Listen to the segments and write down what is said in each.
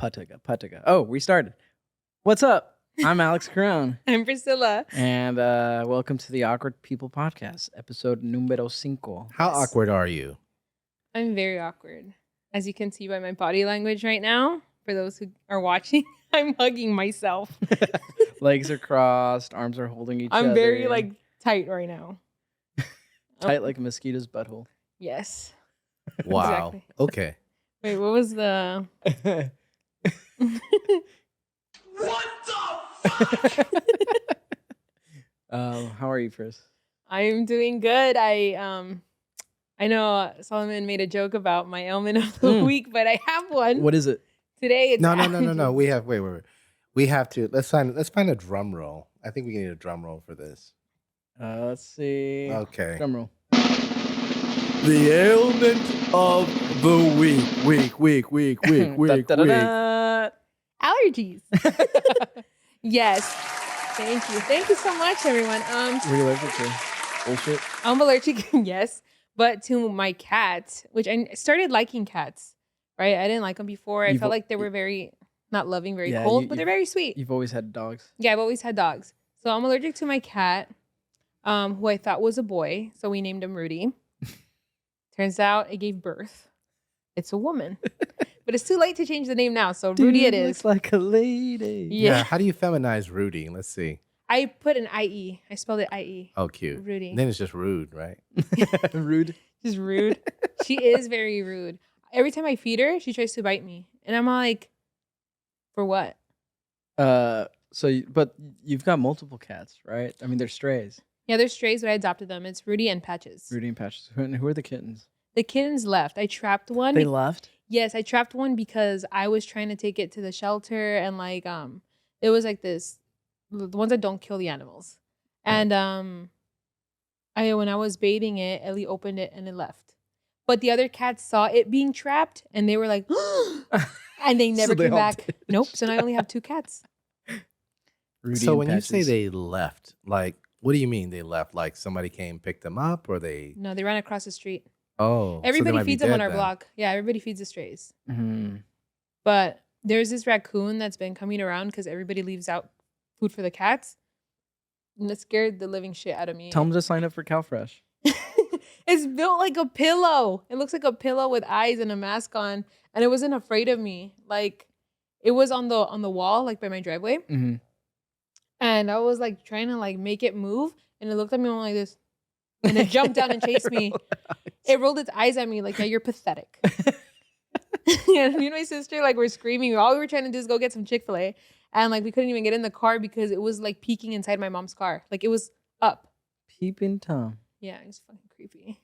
Pataga. Oh, we started. What's up? I'm Alex Carone. I'm Priscilla. And welcome to the Awkward People Podcast, episode numero 5. How awkward are you? I'm very awkward. As you can see by my body language right now, for those who are watching, I'm hugging myself. Legs are crossed, arms are holding each other. I'm very tight right now. Tight like a mosquito's butthole. Yes. Wow. Exactly. Okay. Wait, what was the... What the fuck? How are you, Chris? I'm doing good. I know Solomon made a joke about my ailment of the week, but I have one. What is it? Today it's No. allergies. We have wait. We have to let's find a drum roll. I think we need a drum roll for this. Let's see. Okay. Drum roll. The ailment of the week. Da-da-da-da. Allergies. Yes. Thank you so much, everyone. What are you allergic to? Bullshit. I'm allergic, yes, but to my cats, which I started liking cats, right? I didn't like them before. I You've felt al- like they were very not loving, very Yeah, cold, but they're very sweet. You've always had dogs. Yeah, I've always had dogs. So I'm allergic to my cat, who I thought was a boy. So we named him Rudy. Turns out it gave birth. It's a woman. But it's too late to change the name now. So Rudy it is. Looks like a lady. Yeah. How do you feminize Rudy? Let's see. I put an IE. I spelled it IE. Oh, cute. Rudy. Then it's just rude, right? Rude. She's rude. She is very rude. Every time I feed her, she tries to bite me. And I'm like, for what? But you've got multiple cats, right? I mean, they're strays. Yeah, they're strays, but I adopted them. It's Rudy and Patches. Rudy and Patches. Who are the kittens? The kittens left. I trapped one. They left? Yes, I trapped one because I was trying to take it to the shelter and it was like this, the ones that don't kill the animals. And when I was baiting it, Ellie opened it and it left. But the other cats saw it being trapped and they were like, and they never So they came all back. did. Nope. So now I only have 2 cats. Rudy So and when you say Patches. they left, like, what do you mean they left? Like somebody came picked them up, or they? No, they ran across the street. Oh, so they Everybody might be feeds them on dead our then. block. Yeah, everybody feeds the strays. Mhm. But there's this raccoon that's been coming around because everybody leaves out food for the cats. And it scared the living shit out of me. Tell them to sign up for CalFresh. It's built like a pillow. It looks like a pillow with eyes and a mask on. And it wasn't afraid of me. Like, it was on the wall, like by my driveway. Mm-hmm. And I was like trying to like make it move. And it looked at me and went like this. And it jumped down and chased me. It rolled its eyes at me like, yeah, you're pathetic. And me and my sister like were screaming. All we were trying to do is go get some Chick-fil-A. And like we couldn't even get in the car because it was like peeking inside my mom's car. Like it was up. Peeping Tom. Yeah, it was fucking creepy.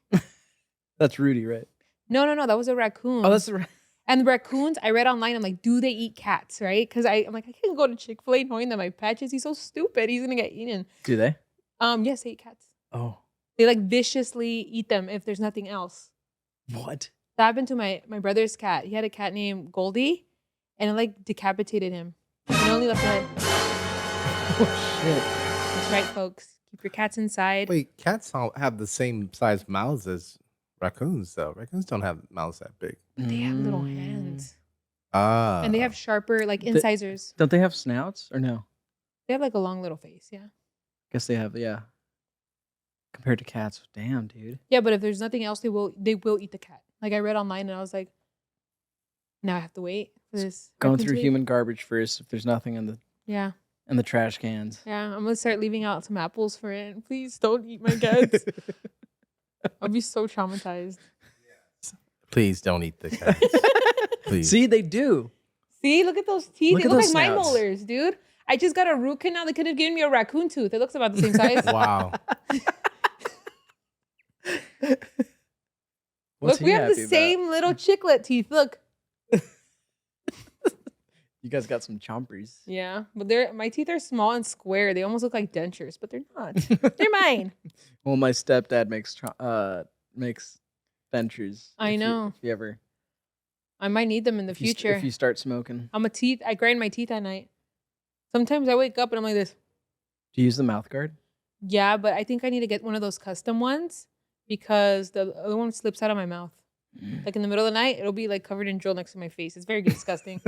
That's Rudy, right? No, that was a raccoon. Oh, that's the right. And the raccoons, I read online, I'm like, do they eat cats, right? Because I'm like, I can't go to Chick-fil-A knowing that my Patches, he's so stupid. He's going to get eaten. Do they? Yes, they eat cats. Oh. They like viciously eat them if there's nothing else. What? That happened to my brother's cat. He had a cat named Goldie, and it like decapitated him. And only left the head. Oh, shit. That's right, folks. Keep your cats inside. Wait, cats all have the same size mouths as raccoons, though. Raccoons don't have mouths that big. But they have little Mm. hands. Ah. And they have sharper like incisors. Don't they have snouts or no? They have like a long little face, yeah. Guess they have, yeah. Compared to cats, damn, dude. Yeah, but if there's nothing else, they will eat the cat. Like I read online and I was like, now I have to wait for this. Going raccoon through to eat. human garbage first if there's nothing in Yeah. the trash cans. Yeah. I'm gonna start leaving out some apples for it. Please don't eat my cats. I'll be so traumatized. Please don't eat the cats. Please. See, they do. See, look at those teeth. Look They at look those like my snouts. molars, dude. I just got a root canal. They could have given me a raccoon tooth. It looks about the same size. Wow. What's Look, we he have happy the about? same little chiclet teeth. Look. You guys got some chompers. Yeah, but my teeth are small and square. They almost look like dentures, but they're not. They're mine. Well, my stepdad makes dentures. I know. If you ever I might need them in the if you st- future. if you start smoking, I grind my teeth at night. Sometimes I wake up and I'm like this. do you use the mouth guard? Yeah, but I think I need to get one of those custom ones because the other one slips out of my mouth. Like in the middle of the night, it'll be like covered in drill next to my face. It's very disgusting.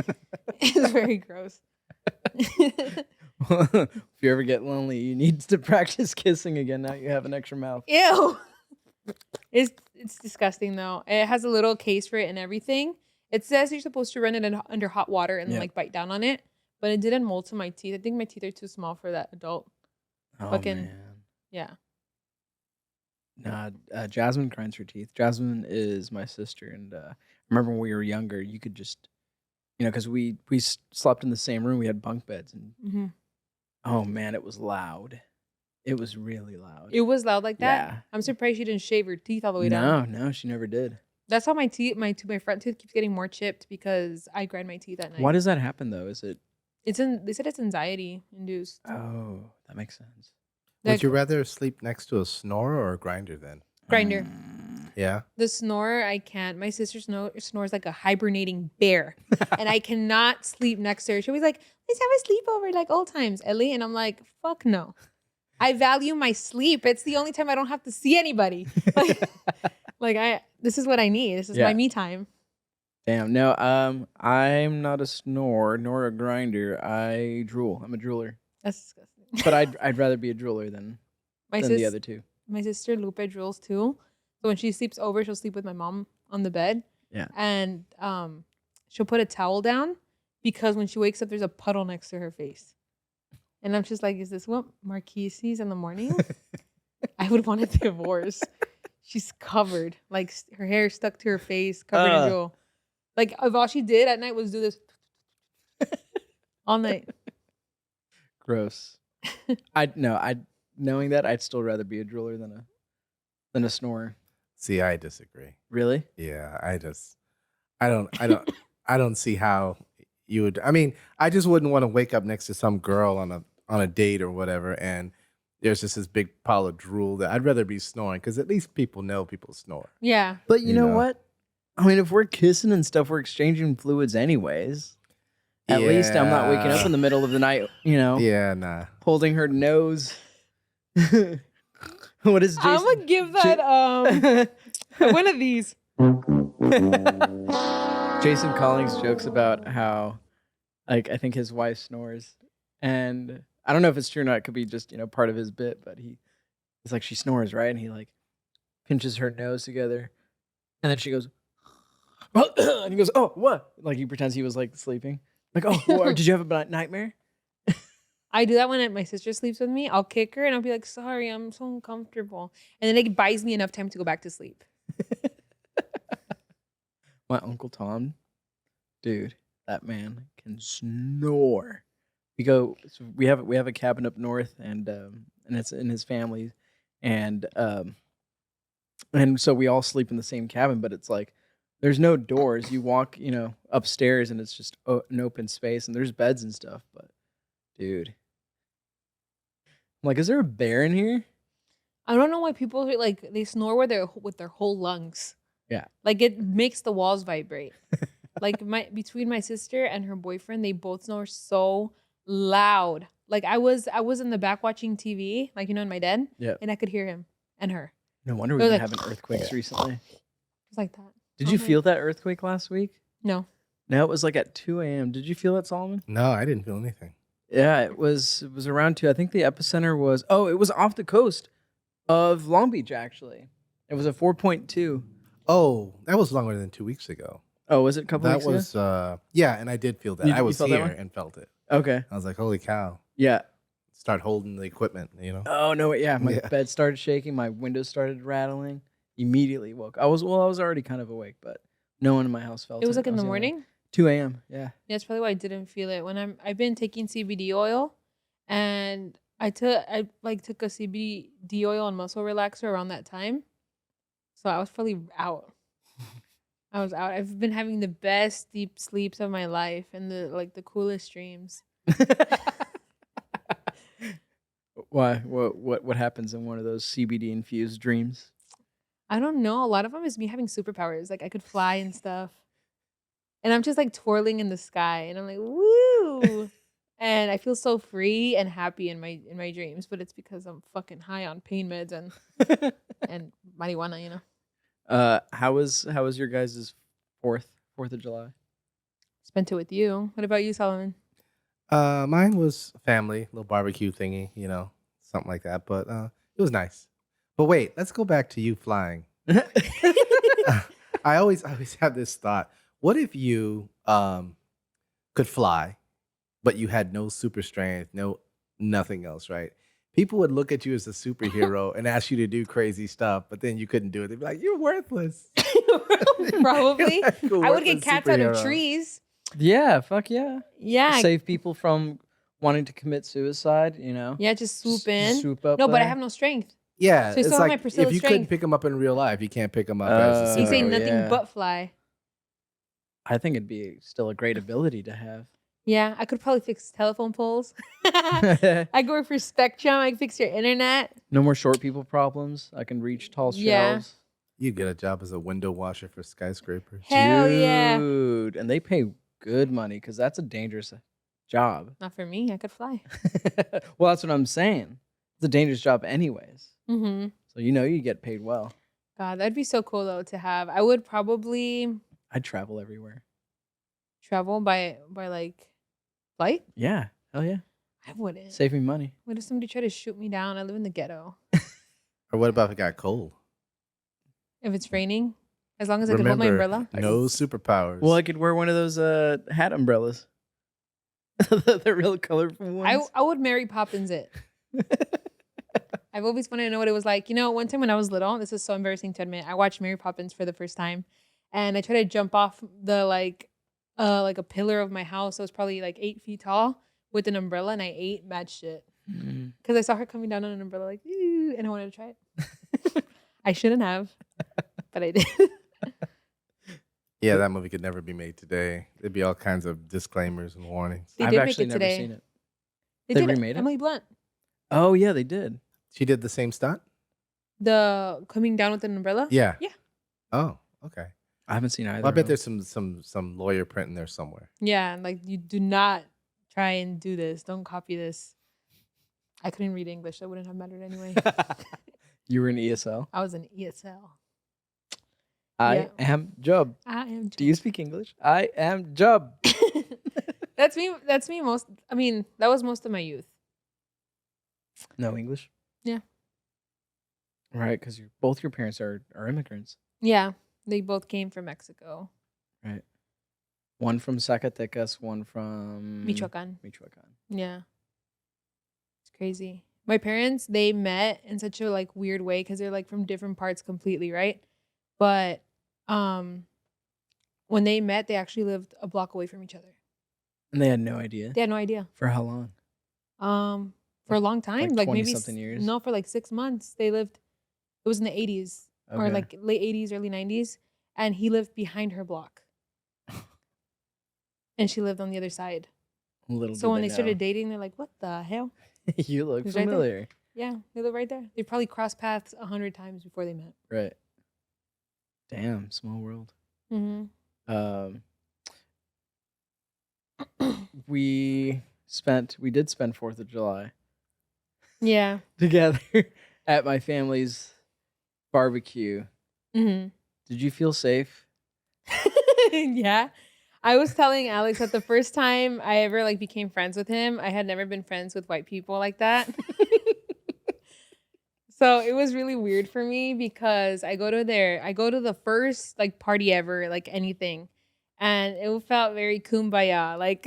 It's very gross. If you ever get lonely, you need to practice kissing again. Now you have an extra mouth. Ew. It's disgusting though. It has a little case for it and everything. It says you're supposed to run it under hot water and then Yep. like bite down on it, but it didn't mold to my teeth. I think my teeth are too small for that adult. Oh Fucking- man. Yeah. Nah, Jasmine grinds her teeth. Jasmine is my sister, and I remember when we were younger, you could just, because we slept in the same room. We had bunk beds, and hmm oh man, it was loud. It was really loud. It was loud like that. Yeah. I'm surprised she didn't shave her teeth all the way down. No, she never did. That's how my front tooth keeps getting more chipped because I grind my teeth at night. Why does that happen though? Is it? They said it's anxiety induced. Oh, that makes sense. Would Like, you rather sleep next to a snorer or a grinder then? grinder. Yeah. The snore, I can't. My sister snores like a hibernating bear, and I cannot sleep next to her. She was like, "Let's have a sleepover like old times, Ellie," and I'm like, "Fuck no." I value my sleep. It's the only time I don't have to see anybody. This is what I need. This is Yeah. my me time. Damn. No. I'm not a snorer nor a grinder. I drool. I'm a drooler. That's disgusting. But I'd rather be a drooler than my the other two. My sister Lupe drools too. So when she sleeps over, she'll sleep with my mom on the bed. Yeah. And she'll put a towel down because when she wakes up, there's a puddle next to her face. And I'm just like, is this what Marquise sees in the morning? I would want a divorce. She's covered, like her hair stuck to her face, covered in drool. Like if all she did at night was do this all night. Gross. Knowing that, I'd still rather be a drooler than a snorer. See, I disagree. Really? Yeah, I don't see how you would. I mean, I just wouldn't want to wake up next to some girl on a date or whatever, and there's just this big pile of drool. That I'd rather be snoring because at least people know people snore. Yeah. But you You know know. what? I mean, if we're kissing and stuff, we're exchanging fluids anyways. At least I'm not waking up in the middle of the night, Yeah, nah. holding her nose. What is Jason? I'm gonna give that one of these. Jason Collins jokes about how, like, I think his wife snores, and I don't know if it's true or not. It could be just part of his bit, but he's like, she snores, right? And he like pinches her nose together, and then she goes, and he goes, oh, what? Like he pretends he was like sleeping. Like, oh, did you have a nightmare? I do that when my sister sleeps with me. I'll kick her and I'll be like, sorry, I'm so uncomfortable. And then it buys me enough time to go back to sleep. My Uncle Tom, dude, that man can snore. We have a cabin up north, and it's in his family, and so we all sleep in the same cabin, but it's like there's no doors. You walk, upstairs, and it's just an open space, and there's beds and stuff. But dude, I'm like, is there a bear in here? I don't know why people are like they snore with their whole lungs. Yeah. Like it makes the walls vibrate. Like between my sister and her boyfriend, they both snore so loud. Like I was in the back watching TV, like in my den, Yeah. and I could hear him and her. No wonder They're we've like- been having earthquakes recently. It's like that. Did you Okay. feel that earthquake last week? No. No, it was like at 2 a.m. Did you feel that, Solomon? No, I didn't feel anything. Yeah, it was around 2. I think the epicenter was it was off the coast of Long Beach actually. It was a 4.2. Oh, that was longer than 2 weeks ago. Oh, was it a couple That weeks ago? was yeah, and I did feel that. You- I you was felt that here one? and felt it. Okay. I was like, holy cow. Yeah. Start holding the equipment, Oh no, yeah, my Yeah. bed started shaking, my windows started rattling. Immediately woke. I was already kind of awake, but no one in my house felt it. It was like I in the only- morning. 2 a.m. Yeah. That's probably why I didn't feel it. I've been taking CBD oil, and I took a CBD oil and muscle relaxer around that time, so I was probably out. I was out. I've been having the best deep sleeps of my life and the coolest dreams. Why? What happens in one of those CBD infused dreams? I don't know. A lot of them is me having superpowers. Like I could fly and stuff, and I'm just like twirling in the sky, and I'm like woo. And I feel so free and happy in my dreams, but it's because I'm fucking high on pain meds and marijuana, How was your guys' 4th of July? Spent it with you. What about you, Solomon? Mine was family, little barbecue thingy, something like that. But it was nice. But wait, let's go back to you flying. I always have this thought. What if you could fly, but you had no super strength, no nothing else, right? People would look at you as a superhero and ask you to do crazy stuff, but then you couldn't do it. They'd be like, "You're worthless." Probably. You're like a I would get worthless cats out of superhero. trees. Yeah, fuck yeah. Yeah. Save people from wanting to commit suicide, you know? Yeah, just swoop in. Swoop up No, but I there. have no strength. Yeah, So you it's still have my like Priscilla if you couldn't strength. pick them up in real life, you can't pick them up as a You say Oh, superhero. nothing yeah. but fly. I think it'd be still a great ability to have. Yeah, I could probably fix telephone poles. I go work for Spectrum. I can fix your internet. No more short people problems. I can reach tall Yeah. shelves. You get a job as a window washer for skyscrapers. Hell yeah. Dude, and they pay good money because that's a dangerous job. Not for me. I could fly. Well, that's what I'm saying. It's a dangerous job, anyways. Mm-hmm. So you get paid well. God, that'd be so cool though to have. I would probably I'd travel everywhere. travel by like flight. Yeah, hell yeah. I wouldn't. Save me money. What if somebody tried to shoot me down? I live in the ghetto. Or what about if it got cold? If it's raining, as long as I can hold my umbrella. No superpowers. Well, I could wear one of those hat umbrellas. the real colorful ones. I would Mary Poppins it. I've always wanted to know what it was like. You know, one time when I was little, this is so embarrassing to admit, I watched Mary Poppins for the first time, and I tried to jump off the like a pillar of my house. It was probably like 8 feet tall with an umbrella, and I ate mad shit Mm. because I saw her coming down on an umbrella like, "Ew," and I wanted to try it. I shouldn't have, but I did. Yeah, that movie could never be made today. There'd be all kinds of disclaimers and warnings. They I've did make actually it never today. seen it. They They did remade it? Emily Blunt, Oh yeah, they did. She did the same stunt? the coming down with an umbrella. Yeah. Yeah. Oh, okay. I haven't seen either. Well, I bet of there's some lawyer print in there somewhere. Yeah, like you do not try and do this. Don't copy this. I couldn't read English. That wouldn't have mattered anyway. them. You were in ESL. I was in ESL. I Yeah. am Job. I am. Do you speak English? I am Job. That's me. That's me. Most. I mean, that was most of my youth. No English. Yeah. Right, because both your parents are immigrants. Yeah, they both came from Mexico, Right. One from Zacatecas, one from Michoacan. Michoacan. Yeah, it's crazy. My parents, they met in such a like weird way because they're like from different parts completely, right? But when they met, they actually lived a block away from each other. And they had no idea. They had no idea. For how long? For a long time, like like maybe 20-something years? No, for like 6 months. They lived. It was in the 80s or Okay. like late 80s, early 90s, and he lived behind her block, and she lived on the other side. Little So did when they know. started dating, they're like, "What the hell?" You look He's right there. familiar. Yeah, they live right there. They probably crossed paths 100 times before they met. Right. Damn, small world. Mm-hmm. We did spend 4th of July Yeah. together at my family's barbecue. Mm-hmm. Did you feel safe? Yeah. I was telling Alex that the first time I ever like became friends with him, I had never been friends with white people like that. So it was really weird for me because I go to the first like party ever, like anything. And it felt very kumbaya. Like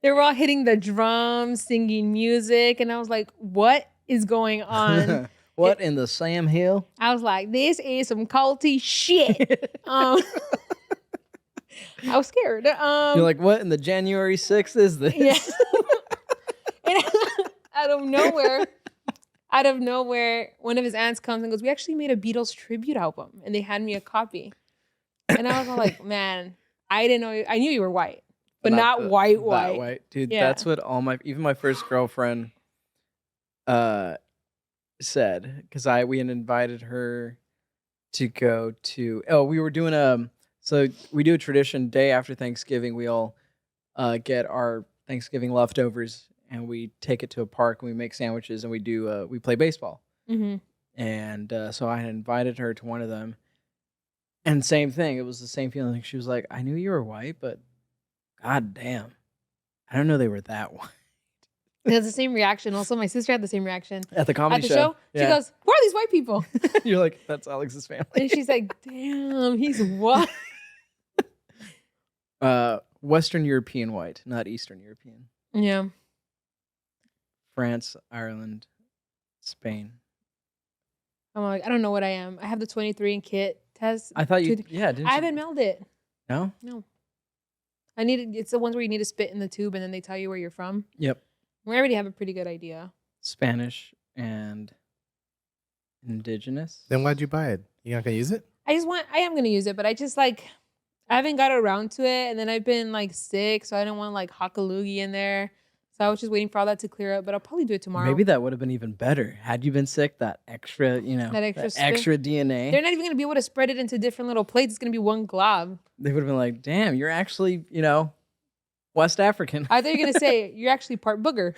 they were all hitting the drums, singing music. And I was like, what is going on? What in the Sam Hill? I was like, this is some culty shit. I was scared. You're like, what in the January 6th is this? Yeah. And out of nowhere, one of his aunts comes and goes, "We actually made a Beatles tribute album," and they had me a copy. And I was all like, "Man, I didn't know. I knew you were white, but not the- white, that white." Dude, Yeah. that's what even my first girlfriend said, because we had invited her to go to we were doing so we do a tradition day after Thanksgiving. We all get our Thanksgiving leftovers and we take it to a park and we make sandwiches and we play baseball. Mm-hmm. And so I had invited her to one of them. And same thing. It was the same feeling. She was like, I knew you were white, but God damn. I don't know they were that white. It has the same reaction. Also, my sister had the same reaction At the comedy at the show. She Yeah. goes, "Who are these white people?" You're like, that's Alex's family. And she's like, "Damn, he's white." Western European white, not Eastern European. Yeah. France, Ireland, Spain. I'm like, I don't know what I am. I have the 23 kit test. I thought you, Dude, yeah, didn't I you? haven't mailed it. No? No. I need it's the ones where you need to spit in the tube and then they tell you where you're from. Yep. We already have a pretty good idea. Spanish and indigenous. Then why'd you buy it? You're not gonna use it? I am gonna use it, but I just like I haven't got around to it, and then I've been like sick, so I didn't want like hockaloogie in there. So I was just waiting for all that to clear up, but I'll probably do it tomorrow. Maybe that would have been even better. Had you been sick, that extra, That extra spit. extra DNA. They're not even gonna be able to spread it into different little plates. It's gonna be one glob. They would have been like, damn, you're actually, West African. I thought you were gonna say you're actually part booger.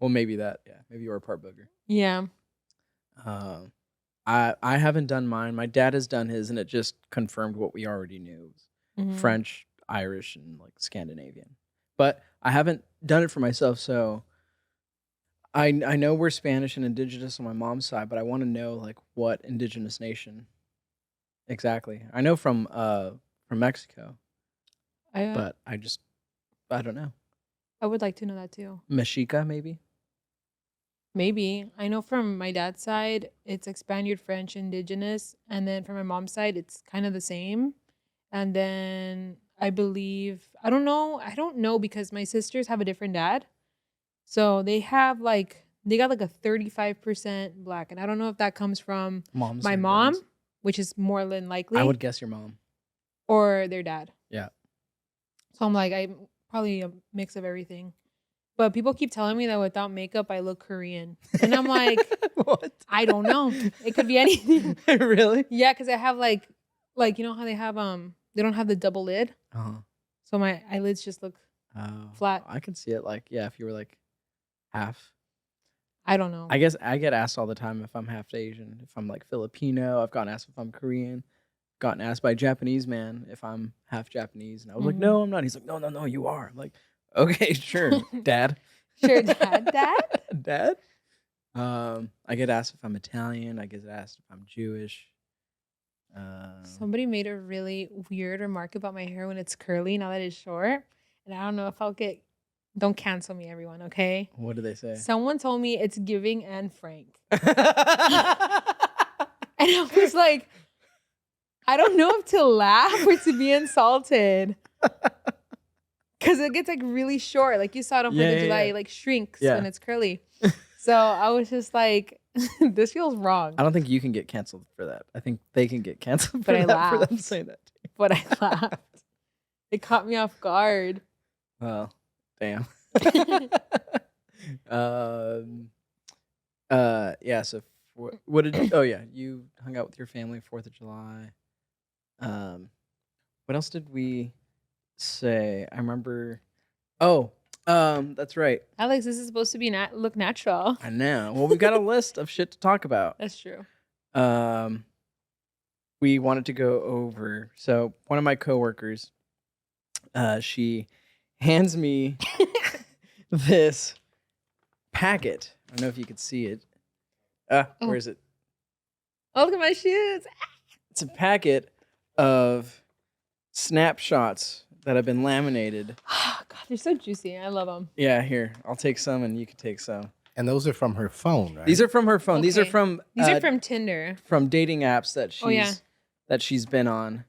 Well, maybe that. Yeah. Maybe you were part booger. Yeah. I haven't done mine. My dad has done his, and it just confirmed what we already knew. Mhm. French, Irish, and like Scandinavian. But I haven't done it for myself, so I know we're Spanish and indigenous on my mom's side, but I want to know like what indigenous nation exactly. I know from Mexico, but I don't know. I would like to know that too. Mexica, maybe. Maybe. I know from my dad's side, it's like Spaniard, French, indigenous. And then from my mom's side, it's kind of the same. And then I believe, I don't know because my sisters have a different dad. So they got like a 35% black. And I don't know if that comes from Mom's my and mom, dad's. which is more than likely, I would guess your mom. or their dad. Yeah. So I'm like, I'm probably a mix of everything. But people keep telling me that without makeup, I look Korean. And I'm like, What? I don't know. It could be anything. Really? Yeah, because I have like you know how they have they don't have the double lid, Uh-huh. so my eyelids just look Oh, Flat. I can see it. Like, yeah, if you were like half. I don't know. I guess I get asked all the time if I'm half Asian, if I'm like Filipino. I've gotten asked if I'm Korean. Gotten asked by a Japanese man if I'm half Japanese, and I was like, Mhm. no, I'm not. He's like, no, you are. I'm like, okay, sure, Dad. Sure, Dad. Dad. I get asked if I'm Italian. I get asked if I'm Jewish. Somebody made a really weird remark about my hair when it's curly now that it's short, and I don't know if I'll get. Don't cancel me, everyone. Okay. What did they say? Someone told me it's giving Anne Frank, and I was like, I don't know if to laugh or to be insulted. Because it gets like really short. Like you saw it on 4th Yeah, of yeah, July. yeah. It like shrinks Yeah. when it's curly. So I was just like, this feels wrong. I don't think you can get canceled for that. I think they can get canceled But for I that for them laughed. saying that. But I laughed. It caught me off guard. Well, damn. Yeah. So, what did? Oh yeah, you hung out with your family 4th of July. What else did we say? I remember. Oh, that's right. Alex, this is supposed to be look natural. I know. Well, we've got a list of shit to talk about. That's true. We wanted to go over. So one of my coworkers, she hands me this packet. I don't know if you could see it. Oh. Where is it? Oh, look at my shoes. It's a packet of snapshots that have been laminated. Oh, God, they're so juicy. I love them. Yeah, here. I'll take some and you can take some. And those are from her phone, right? These are from her phone. These are Okay. from These are from Tinder. from dating apps that she's Oh, yeah. been on.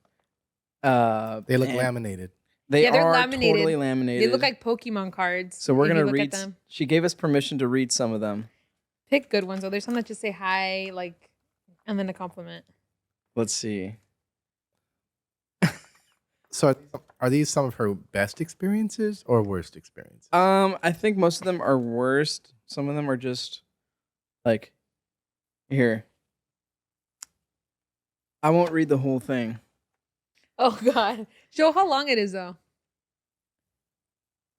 They look and laminated. They Yeah, they're are laminated. totally laminated. They look like Pokemon cards. So we're if you gonna look at read. them. She gave us permission to read some of them. Pick good ones though. There's some that just say hi, like, and then a compliment. Let's see. So are these some of her best experiences or worst experiences? I think most of them are worst. Some of them are just like here. I won't read the whole thing. Oh God. Show how long it is though.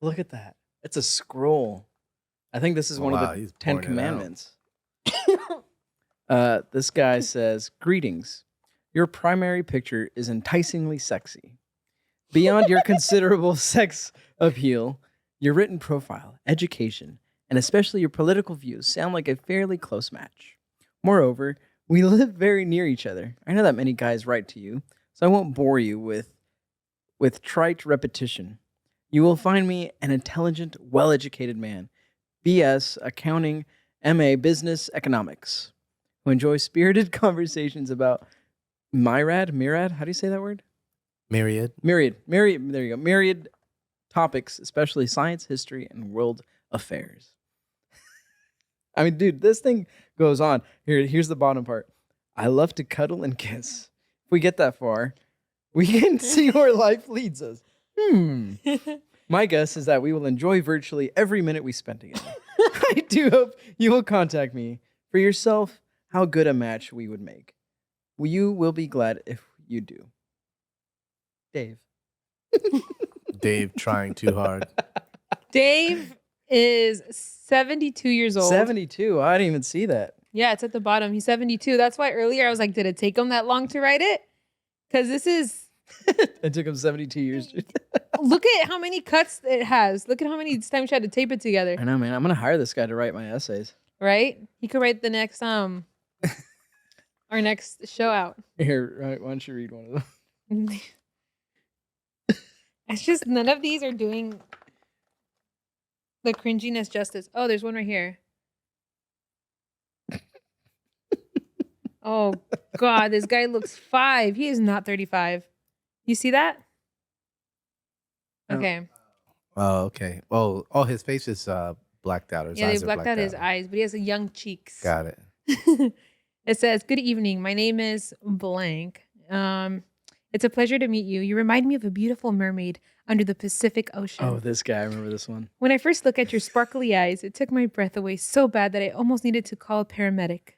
Look at that. It's a scroll. I think this is Oh, one wow, of he's the 10 pouring it out. commandments. This guy says, "Greetings. Your primary picture is enticingly sexy. Beyond your considerable sex appeal, your written profile, education, and especially your political views sound like a fairly close match. Moreover, we live very near each other. I know that many guys write to you, so I won't bore you with trite repetition. You will find me an intelligent, well-educated man, BS, accounting, MA, business, economics, who enjoys spirited conversations about myriad, how do you say that word? Myriad. Myriad, there you go. Myriad topics, especially science, history, and world affairs. I mean, dude, this thing goes on. Here's the bottom part. I love to cuddle and kiss. If we get that far, we can see where life leads us. My guess is that we will enjoy virtually every minute we spend together. I do hope you will contact me for yourself how good a match we would make. You will be glad if you do. Dave. Dave trying too hard. Dave is 72 years old. 72. I didn't even see that. Yeah, it's at the bottom. He's 72. That's why earlier I was like, did it take him that long to write it? Because this is, It took him 72 years. look at how many cuts it has. Look at how many times you had to tape it together, I know, man. I'm going to hire this guy to write my essays. right? He could write the next, our next show out. Here, right, why don't you read one of them? It's just none of these are doing the cringiness justice. Oh, there's one right here. Oh, God, this guy looks 5. He is not 35. You see that? Oh. Okay. Oh, okay. Oh, his face is blacked out. Or his Yeah, eyes they are blacked out his eyes, but he has a young cheeks. Got it. It says, "Good evening. My name is blank. It's a pleasure to meet you. You remind me of a beautiful mermaid under the Pacific Ocean. Oh, this guy. I remember this one. When I first looked at your sparkly eyes, it took my breath away so bad that I almost needed to call a paramedic.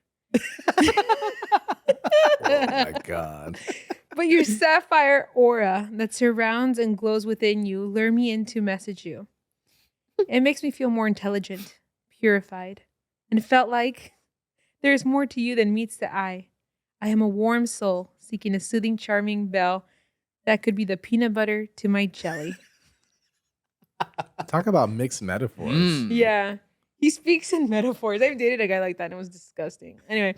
Oh my God. But your sapphire aura that surrounds and glows within you lure me in to message you. It makes me feel more intelligent, purified, and felt like there is more to you than meets the eye. I am a warm soul seeking a soothing, charming belle that could be the peanut butter to my jelly." Talk about mixed metaphors. Mm. Yeah. He speaks in metaphors. I've dated a guy like that and it was disgusting. Anyway,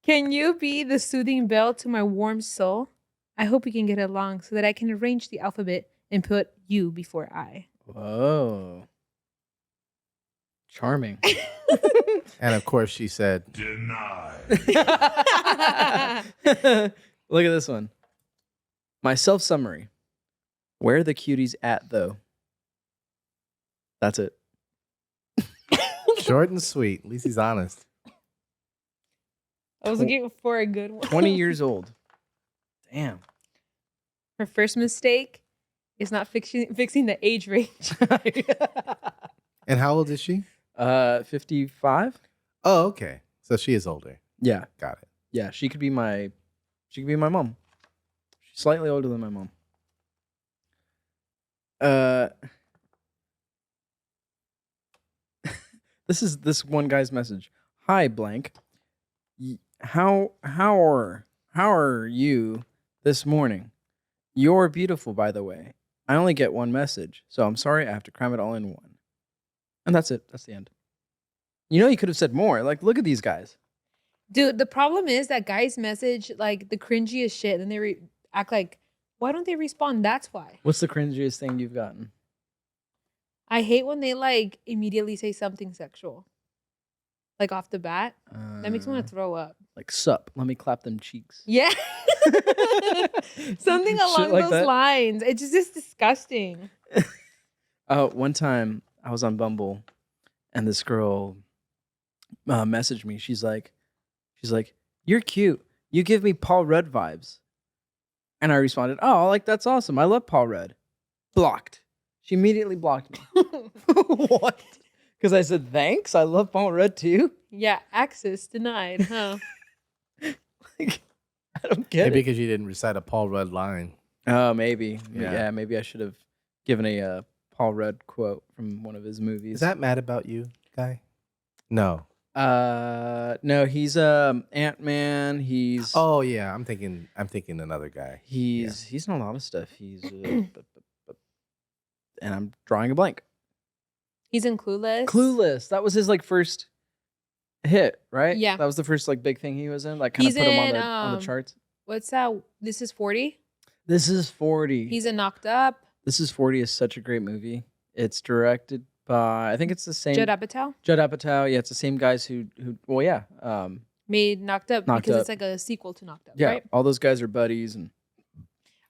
can you be the soothing bell to my warm soul? I hope we can get along so that I can arrange the alphabet and put you before I. Whoa. Charming. And of course, she said, Denied. Look at this one. My self summary. Where are the cuties at, though? That's it. short and sweet. At least he's honest. I was looking for a good one. 20 years old. Damn. Her first mistake is not fixing the age range. And how old is she? 55? Oh, okay. So she is older. Yeah. Got it. Yeah, she could be my mom. She's slightly older than my mom. This is this one guy's message. Hi, blank. How are you this morning? You're beautiful, by the way. I only get one message, so I'm sorry I have to cram it all in one. And that's it. That's the end. You know, you could have said more. Like, look at these guys. Dude, the problem is that guys message like the cringiest shit and they act like, why don't they respond? That's why. What's the cringiest thing you've gotten? I hate when they like immediately say something sexual. Like off the bat. That makes me want to throw up. Like, sup, let me clap them cheeks. Yeah. Something Shit along like those that. lines. It's just disgusting. One time I was on Bumble and this girl messaged me. She's like, you're cute. You give me Paul Rudd vibes. And I responded, oh, like, that's awesome. I love Paul Rudd. Blocked. She immediately blocked me. What? Because I said, thanks. I love Paul Rudd too. Yeah, access denied, huh? Like, I don't get Maybe it. because you didn't recite a Paul Rudd line. Oh, maybe. Yeah. Yeah, maybe I should have given a Paul Rudd quote from one of his movies. Is that mad about you, guy? No. No, he's Ant-Man. He's Oh yeah, I'm thinking another guy. he's in a lot of stuff. He's and I'm drawing a blank. He's in Clueless. Clueless. That was his like first hit, right? Yeah. That was the first like big thing he was in. Like kind of He's put him in, on the charts. What's that? This is 40. This is 40. He's in Knocked Up. This is 40 is such a great movie. It's directed by I think it's the same Judd Apatow Judd Apatow. Yeah, it's the same guys who well yeah. made Knocked Up Knocked because Up. it's like a sequel to Knocked Up, Yeah, right? all those guys are buddies and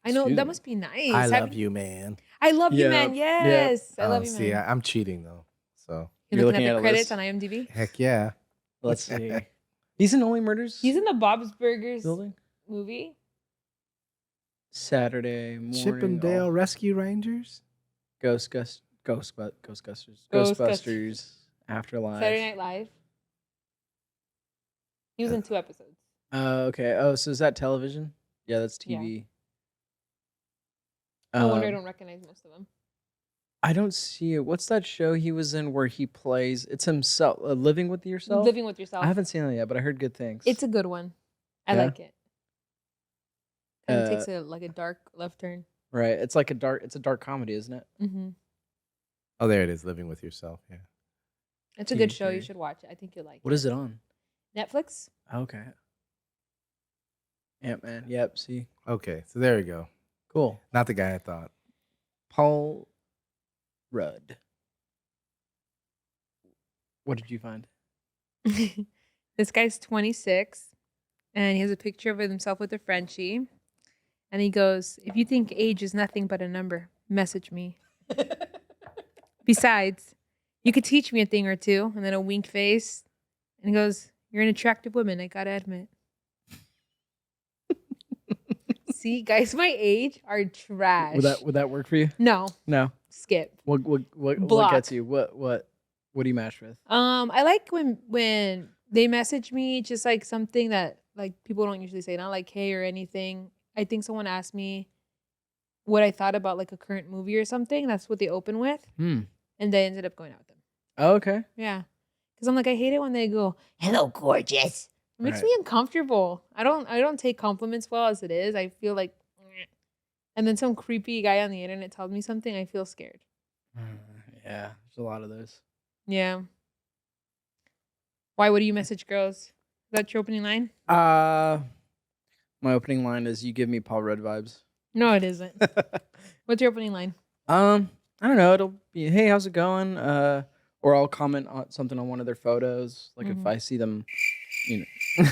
I know Excuse that me. must be nice. I love you, man. I love you, Yep, man. yep. Yes, I love you, See, man. I'm cheating though. So You're looking at a the credits list. on IMDb. heck yeah. Let's see. He's in Only Murders He's in the Bob's Burgers building. movie. Saturday morning. Chippendale oh, Rescue Rangers. Ghostbusters. Ghostbusters. Ghostbusters. Afterlife. Saturday Night Live. He was in 2 episodes. Okay. Oh, so is that television? Yeah, that's Yeah. TV. No wonder I Um, don't recognize most of them. I don't see it. What's that show he was in where he plays? It's himself. Living with Yourself. Living with Yourself. I haven't seen it yet, but I heard good things. It's a good one. I Yeah? like it. Kind of Uh, takes a dark left turn. right. It's like It's a dark comedy, isn't it? Mm-hmm. Oh, there it is. Living with Yourself. Yeah. It's a good TV show. You series. should watch it. I think you'll like What it. is it on? Netflix? Okay. Ant-Man. Yep. See. Okay, so there we go. Cool. Not the guy I thought. Paul Rudd. What did you find? This guy's 26 and he has a picture of himself with a Frenchie. And he goes, "If you think age is nothing but a number, message me. Besides, you could teach me a thing or two." And then a wink face. And he goes, "You're an attractive woman, I gotta admit." See, guys my age are trash. Would that work for you? No, No. skip. What Block. gets you? What do you match with? I like when they message me just like something that like people don't usually say, not like hey or anything. I think someone asked me what I thought about like a current movie or something. That's what they open with, Hmm. and they ended up going out with them. Oh, okay. Yeah, because I'm like I hate it when they go hello gorgeous. It makes Right. me uncomfortable. I don't take compliments well as it is. I feel like, and then some creepy guy on the internet tells me something. I feel scared. Yeah, there's a lot of those. Yeah. Why would you message girls? Is that your opening line? My opening line is "You give me Paul Rudd vibes." No, it isn't. What's your opening line? I don't know. It'll be, "Hey, how's it going?" Or I'll comment on something on one of their photos. Like if I see them, you know.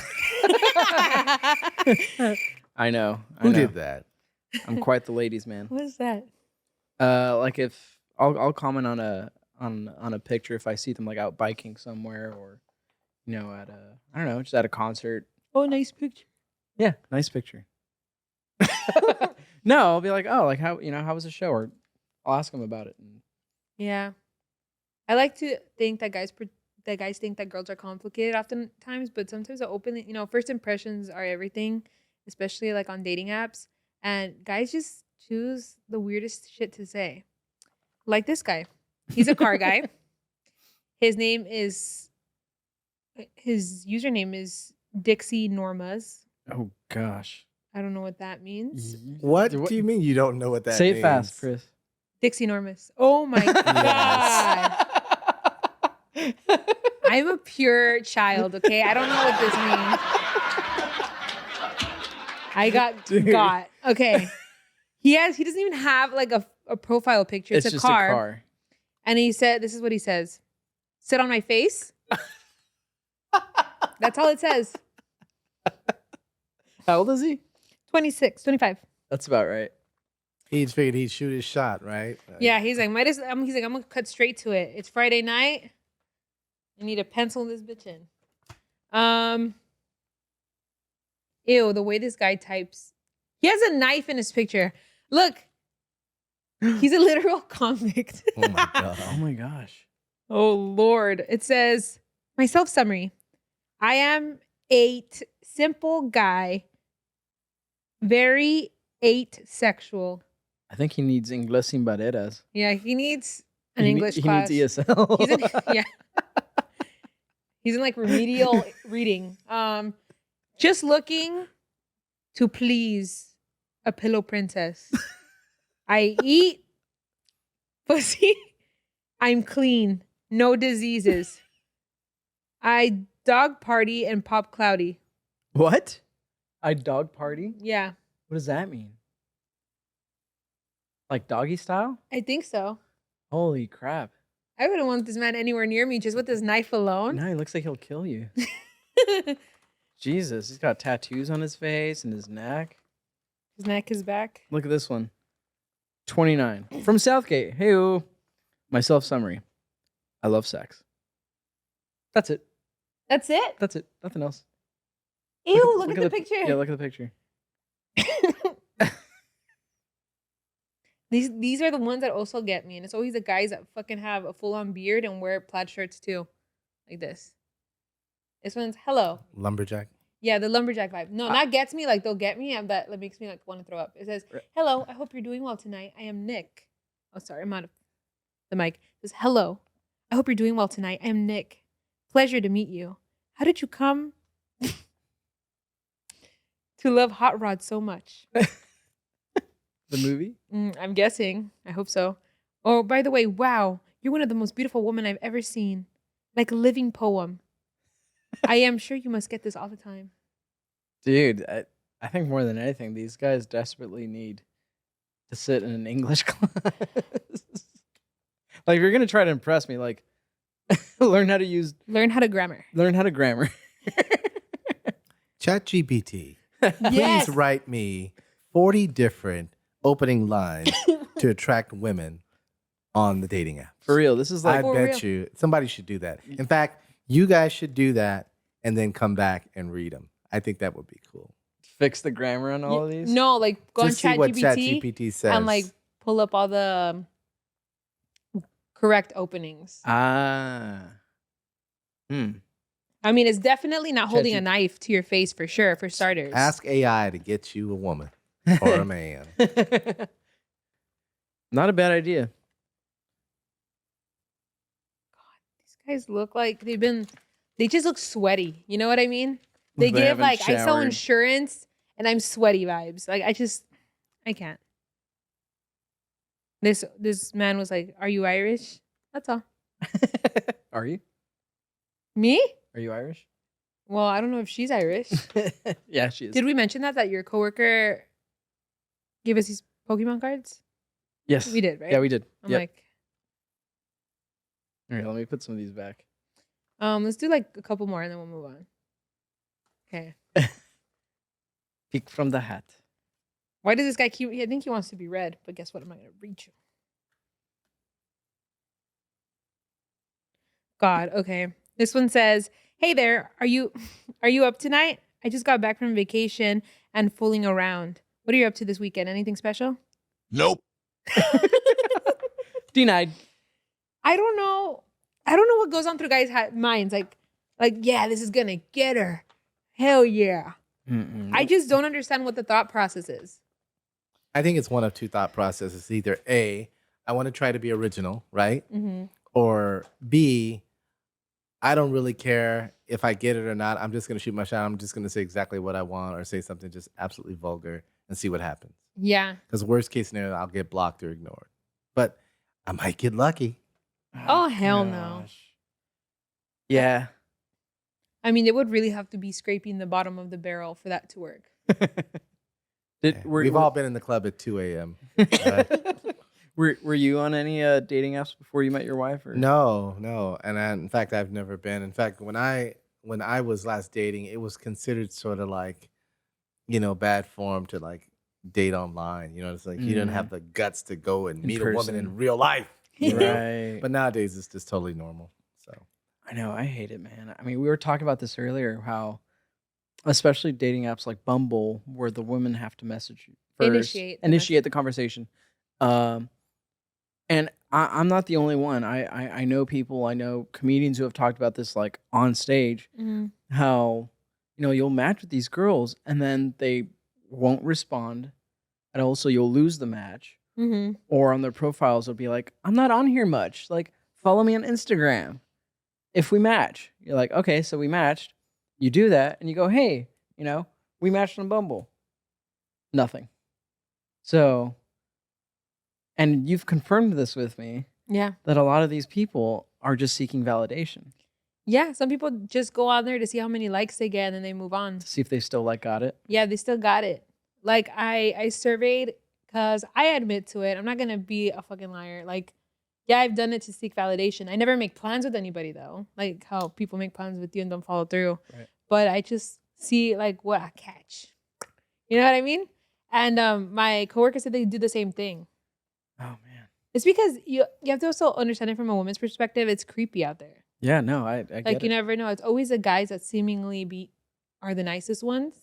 I know. Who did that? I'm quite the ladies' man. What is that? Like if I'll comment on a picture if I see them like out biking somewhere or at I don't know, just at a concert. Oh, nice picture. Yeah, nice picture. No, I'll be like, "Oh, like how was the show?" Or I'll ask them about it. And Yeah. I like to think that guys think that girls are complicated oftentimes, but sometimes the open, first impressions are everything, especially like on dating apps. And guys just choose the weirdest shit to say. Like this guy. He's a car guy. His username is Dixie Normas. oh gosh. I don't know what that means. What do you mean you don't know what that Say means? it fast, Chris. Dixie Normas. Oh my God. I'm a pure child, okay? I don't know what this means. I got Dude. got. Okay. He doesn't even have like a profile picture. It's, just a car. a car. And he said, this is what he says. "Sit on my face." That's all it says. How old is he? 26, 25. That's about right. He figured he'd shoot his shot, right? Yeah, he's like, I'm gonna cut straight to it. It's Friday night. I need to pencil this bitch in. Ew, the way this guy types. He has a knife in his picture. Look, he's a literal convict. Oh my god. Oh my gosh. Oh Lord. It says, my self summary. I am a simple guy, very sexual. I think he needs Inglés sin barreras. Yeah, he needs an He English he class. needs ESL. Yeah. He's in like remedial reading. Just looking to please a pillow princess. I eat pussy. I'm clean. No diseases. I dog party and pop cloudy. What? I dog party? Yeah, What does that mean? Like doggy style? I think so. Holy crap. I wouldn't want this man anywhere near me just with his knife alone. No, he looks like he'll kill you. Jesus, he's got tattoos on his face and his neck. His neck is back. Look at this one. 29. From Southgate. Hey, my self summary. I love sex. That's it. That's it? That's it. Nothing else. Ew, look at the picture. Yeah, look at the picture. These are the ones that also get me. And it's always the guys that fucking have a full-on beard and wear plaid shirts too. Like this. This one's hello. Lumberjack. Yeah, the lumberjack vibe. No, not gets me. Like, they'll get me. And that makes me like want to throw up. It says, hello, I hope you're doing well tonight. I am Nick. Oh, sorry. I'm out of the mic. It says, hello, I hope you're doing well tonight. I am Nick. Pleasure to meet you. How did you come to love Hot Rod so much? The movie? I'm guessing. I hope so. Oh, by the way, wow, you're one of the most beautiful women I've ever seen. Like a living poem. I am sure you must get this all the time. Dude, I think more than anything, these guys desperately need to sit in an English class. Like, if you're going to try to impress me, like, learn how to grammar. Learn how to grammar. ChatGPT. Yes. Please write me 40 different opening lines to attract women on the dating app. For real, this is like... I For bet you somebody should do that. In fact, you guys should do that and then come back and read them. I think that would be cool. Fix the grammar on all of these? No, like go on To see what ChatGPT ChatGPT says. and like pull up all the correct openings. Ah. I mean, it's definitely not holding a ChatGPT. knife to your face for sure, for starters. Ask AI to get you a woman or a man. Not a bad idea. These guys look like they just look sweaty. You know what I mean? They They give haven't like, I sell showered. insurance and I'm sweaty vibes. Like, I can't. This man was like, are you Irish? That's all. Are you? Me? Are you Irish? Well, I don't know if she's Irish. Yeah, she is. Did we mention that your coworker gave us these Pokemon cards? Yes. We did, right? Yeah, we did. I'm Yep. like, All right, let me put some of these back. let's do like a couple more and then we'll move on. Okay. Peek from the hat. Why does this guy keep? I think he wants to be read, but guess what? I'm not gonna read you. God. Okay. This one says, "Hey there, are you up tonight? I just got back from vacation and fooling around. What are you up to this weekend? Anything special?" Nope. Denied. I don't know. I don't know what goes on through guys' minds. Like, yeah, this is gonna get her. Hell yeah. Mm-mm. I just don't understand what the thought process is. I think it's one of two thought processes. Either A, I want to try to be original, right? Mm-hmm. Or B, I don't really care if I get it or not. I'm just going to shoot my shot. I'm just going to say exactly what I want or say something just absolutely vulgar and see what happens. Yeah. Because worst case scenario, I'll get blocked or ignored. But I might get lucky. Oh, hell no. gosh. Yeah. I mean, it would really have to be scraping the bottom of the barrel for that to work. We've all been in the club at 2 a.m. Right? Were you on any dating apps before you met your wife? Or? No. And in fact, I've never been. In fact, when I was last dating, it was considered sort of like, bad form to like date online. It's like you didn't have the guts to go and In meet a woman person. in real life. you know? Right. But nowadays, it's just totally normal. So I know. I hate it, man. I mean, we were talking about this earlier, how especially dating apps like Bumble, where the women have to message you first, Initiate the the conversation. And I'm not the only one. I know people, I know comedians who have talked about this like on stage, Mm-hmm. how, you'll match with these girls and then they won't respond. And also you'll lose the match. Mm-hmm. Or on their profiles, it'll be like, I'm not on here much. Like, follow me on Instagram. if we match, you're like, okay, so we matched. You do that, and you go, hey, we matched on Bumble. Nothing. So, and you've confirmed this with me Yeah. that a lot of these people are just seeking validation Yeah. Some people just go on there to see how many likes they get and then they move on. to see if they still got it. Yeah, they still got it. Like I surveyed because I admit to it. I'm not gonna be a fucking liar. Like, yeah, I've done it to seek validation. I never make plans with anybody though. Like how people make plans with you and don't follow through. Right. But I just see like what I catch. You know what I mean? And my coworker said they do the same thing. Oh man. It's because you have to also understand it from a woman's perspective. It's creepy out there. Yeah, no, I get Like you it. never know. It's always the guys that seemingly are the nicest ones,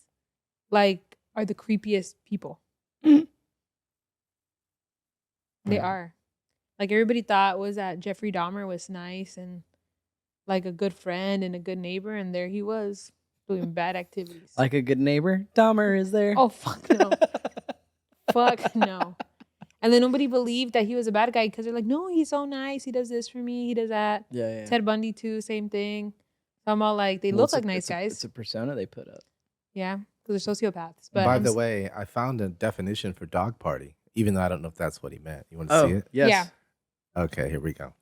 like are the creepiest people. They Mhm. are. Like everybody thought was that Jeffrey Dahmer was nice and like a good friend and a good neighbor, and there he was doing bad activities. Like a good neighbor, Dahmer is there. Oh fuck no, fuck no. And then nobody believed that he was a bad guy because they're like, no, he's so nice. He does this for me. He does that. yeah. Ted Bundy too, same thing. So I'm all like, they Well, look it's a- like nice it's a- guys. It's a persona they put up. Yeah, because they're sociopaths. But By I'm the s- way, I found a definition for dog party, even though I don't know if that's what he meant. You want to see it? Yes. Yeah. Okay, here we go.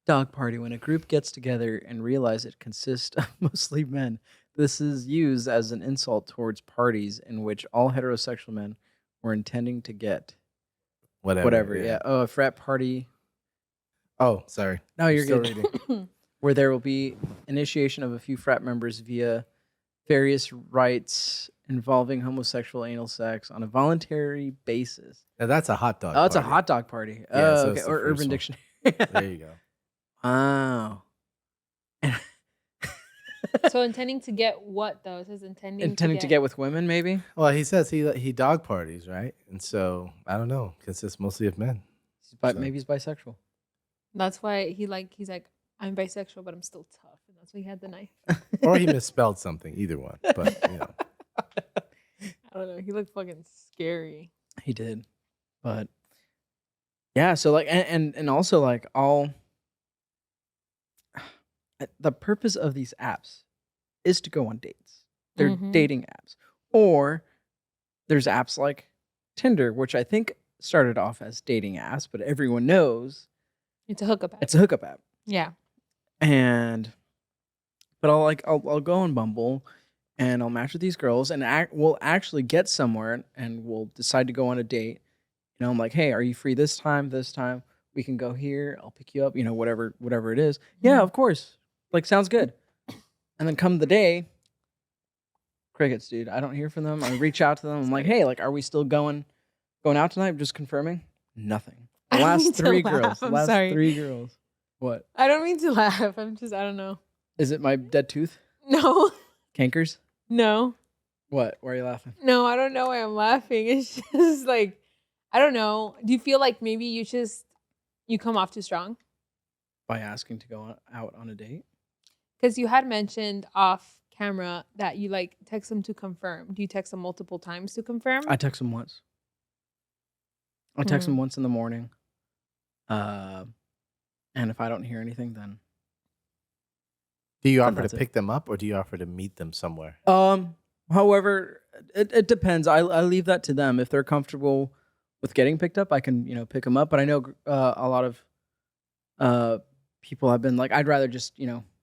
Dog party, when a group gets together and realize it consists of mostly men. This is used as an insult towards parties in which all heterosexual men were intending to get whatever. Yeah. Oh, a frat party. Oh, sorry. No, you're Still good. reading. Where there will be initiation of a few frat members via various rites involving homosexual anal sex on a voluntary basis. Now that's a hot dog. Oh, it's a party. hot dog party. Yeah, Oh, so okay. it's the Or first Urban one. Dictionary. There you go. Wow. so intending to get what though? It says intending Intending to get with women, maybe? Well, he says he dog parties, right? And so I don't know, consists mostly of men. But So- maybe he's bisexual. That's why he's like, I'm bisexual, but I'm still tough, and that's why he had the knife. Or he misspelled something. Either one, but I don't know. He looked fucking scary. He did. But yeah, so like and also like the purpose of these apps is to go on dates. They're Mhm. dating apps. Or there's apps like Tinder, which I think started off as dating apps, but everyone knows It's a hookup app. it's a hookup app. Yeah. And but I'll go on Bumble and I'll match with these girls and we'll actually get somewhere and we'll decide to go on a date. I'm like, hey, are you free this time? This time we can go here. I'll pick you up. Whatever it is. Yeah, Mhm. of course. Like sounds good. And then come the day, crickets, dude. I don't hear from them. I reach out to them. I'm like, hey, like, are we still going out tonight? Just confirming. Nothing. The I don't mean last to three laugh. girls. The I'm last sorry. 3 girls. What? I don't mean to laugh. I don't know. Is it my dead tooth? No, Cankers? no, What? Why are you laughing? no. I don't know why I'm laughing. It's just like, I don't know. Do you feel like maybe you come off too strong? By asking to go out on a date? Because you had mentioned off camera that you like text them to confirm. Do you text them multiple times to confirm? I text them once. I text Hmm. them once in the morning. And if I don't hear anything, then do you Then offer to that's it. pick them up or do you offer to meet them somewhere? however, it depends. I leave that to them. If they're comfortable with getting picked up, I can pick them up. But I know a lot of people have been like, I'd rather just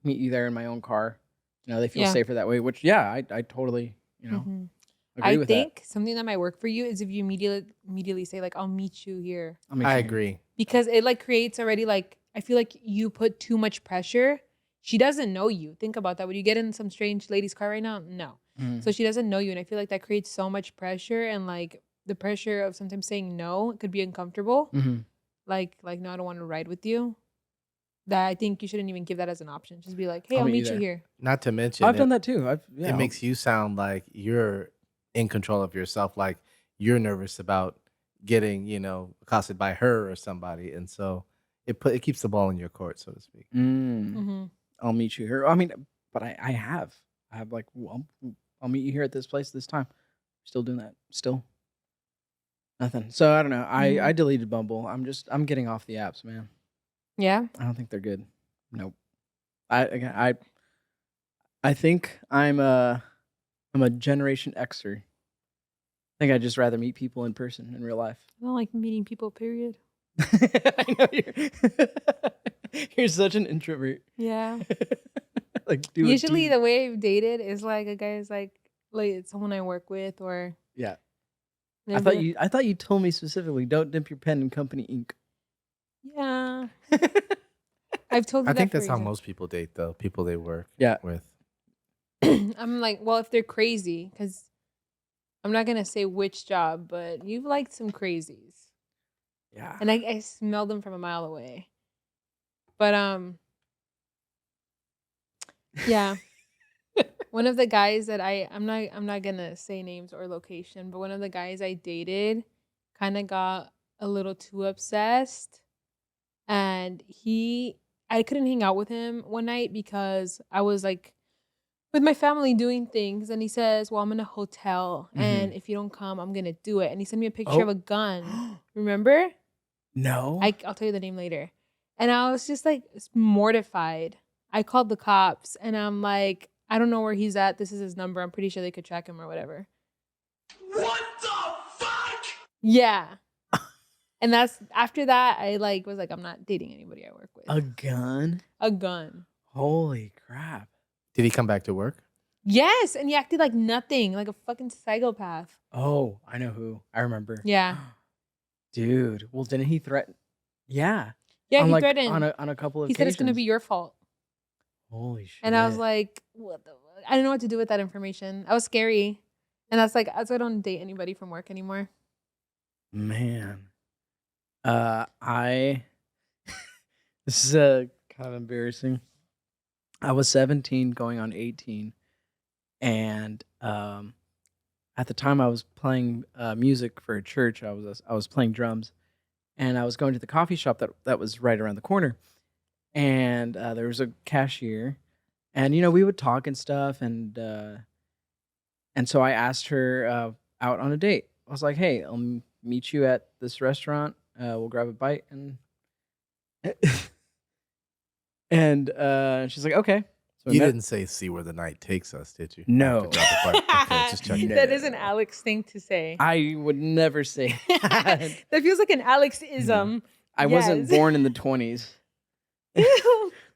meet you there in my own car. They feel Yeah. safer that way. Which I totally Mhm. agree I with think something that might work for you is if you immediately say like, "I'll meet you here," that. I agree. because it like creates already like I feel like you put too much pressure. She doesn't know you. Think about that. Would you get in some strange lady's car right now? No. Mm. So she doesn't know you, and I feel like that creates so much pressure, and like the pressure of sometimes saying no could be uncomfortable. Mhm. Like no, I don't want to ride with you. That I think you shouldn't even give that as an option. Just be like, hey, I'll I'll meet you meet you there. here. Not to mention, I've done that too. it makes you sound like you're in control of yourself, like you're nervous about getting, accosted by her or somebody, and so it keeps the ball in your court, so to speak. Mm-hmm. I'll meet you here. I mean, but I have like, well, I'll meet you here at this place this time. Still doing that. Still nothing. So I don't know. I deleted Bumble. I'm getting off the apps, man. Yeah. I don't think they're good. Nope. Again, I think I'm a Generation Xer. I think I'd just rather meet people in person in real life. I don't like meeting people, period. I know you're such an introvert. Yeah. Like do Usually a the way I've dated is like a guy's like it's someone I work with or yeah. they'll be like, I thought you told me specifically don't dip your pen in company ink. yeah. I've told you I that think for a that's how reason. most people date, though. People they work Yeah. with. I'm like, well, if they're crazy, because I'm not gonna say which job, but you've liked some crazies, Yeah. and I smell them from a mile away. But yeah, one of the guys that I'm not gonna say names or location, but one of the guys I dated kind of got a little too obsessed, and I couldn't hang out with him one night because I was like with my family doing things, and he says, "Well, I'm in a hotel, and if you don't come, I'm gonna do it." And he sent me a picture of Oh. a gun. Remember? No. I'll tell you the name later. And I was just like mortified. I called the cops, and I'm like, I don't know where he's at. This is his number. I'm pretty sure they could track him or whatever. What the fuck? Yeah. And that's after that, I like was like, I'm not dating anybody I work with. A gun? A gun. Holy crap. Did he come back to work? Yes, and he acted like nothing, like a fucking psychopath. Oh, I know who. I remember. Yeah. Dude. Well, didn't he threaten? Yeah. Yeah, on he like, threatened. on a couple of He said it's gonna occasions. be your fault. Holy shit. And I was like, what the fuck? I didn't know what to do with that information. I was scary. And that's why I don't date anybody from work anymore. Man. I this is kind of embarrassing. I was 17 going on 18 and at the time I was playing music for a church. I was playing drums and I was going to the coffee shop that was right around the corner. And there was a cashier and we would talk and stuff and so I asked her out on a date. I was like, "Hey, I'll meet you at this restaurant. We'll grab a bite." And she's like, "Okay." So we You met- didn't say "see where the night takes us," did you? No. After drop the part. Okay, just checking. That is an Alex thing to say. I would never say that. That feels like an Alex-ism. I wasn't Yes. born in the 20s.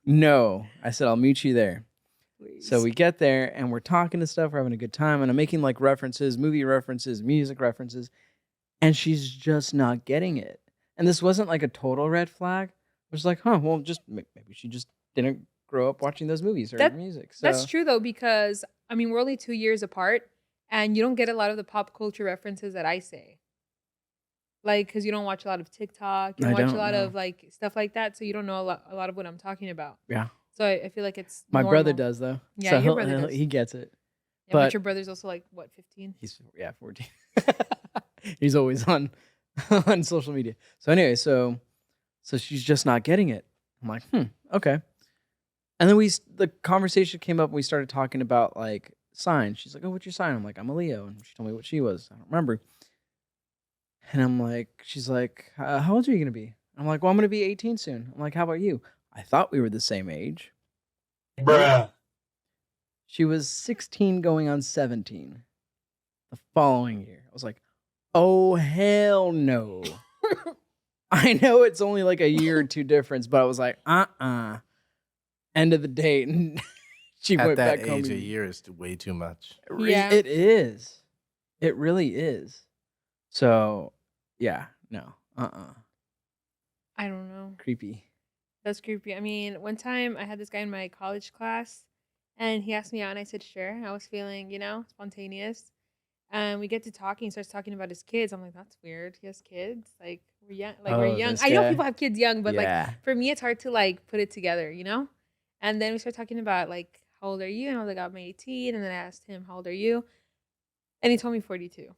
No. I said, "I'll meet you there." So we get there and we're talking and stuff. We're having a good time. And I'm making like references, movie references, music references. And she's just not getting it. And this wasn't like a total red flag. It was like, well, just maybe she just didn't grow up watching those movies or music. So That's true though, because I mean we're only 2 years apart, and you don't get a lot of the pop culture references that I say. Like, because you don't watch a lot of TikTok, you I don't watch a don't, lot no. of like stuff like that, so you don't know a lot of what I'm talking about. Yeah. So I feel like it's My brother normal. does though. Yeah, So your brother does. he gets it. Yeah, but but- your brother's also like what, 15? He's 14. He's always on on social media. So anyway, so she's just not getting it. I'm like, okay. And then the conversation came up and we started talking about like signs. She's like, "Oh, what's your sign?" I'm like, "I'm a Leo." And she told me what she was. I don't remember. And I'm like, she's like, "How old are you going to be?" I'm like, "Well, I'm going to be 18 soon." I'm like, "How about you?" I thought we were the same age. Bruh. She was 16 going on 17 the following year. I was like, "Oh, hell no." I know it's only like a year or two difference, but I was like, End of the date. And she At went that back home. age, a and- year is way too much. Yeah. It is. It really is. So, yeah, no. I don't know. Creepy. That's creepy. I mean, one time I had this guy in my college class, and he asked me out, and I said sure. I was feeling, spontaneous. And we get to talking. He starts talking about his kids. I'm like, that's weird. He has kids. Like we're young. We're Oh, young. this I know guy. people have kids young, but like Yeah. for me, it's hard to like put it together, And then we start talking about like, how old are you? And I was like, I'm 18. And then I asked him, how old are you? And he told me 42.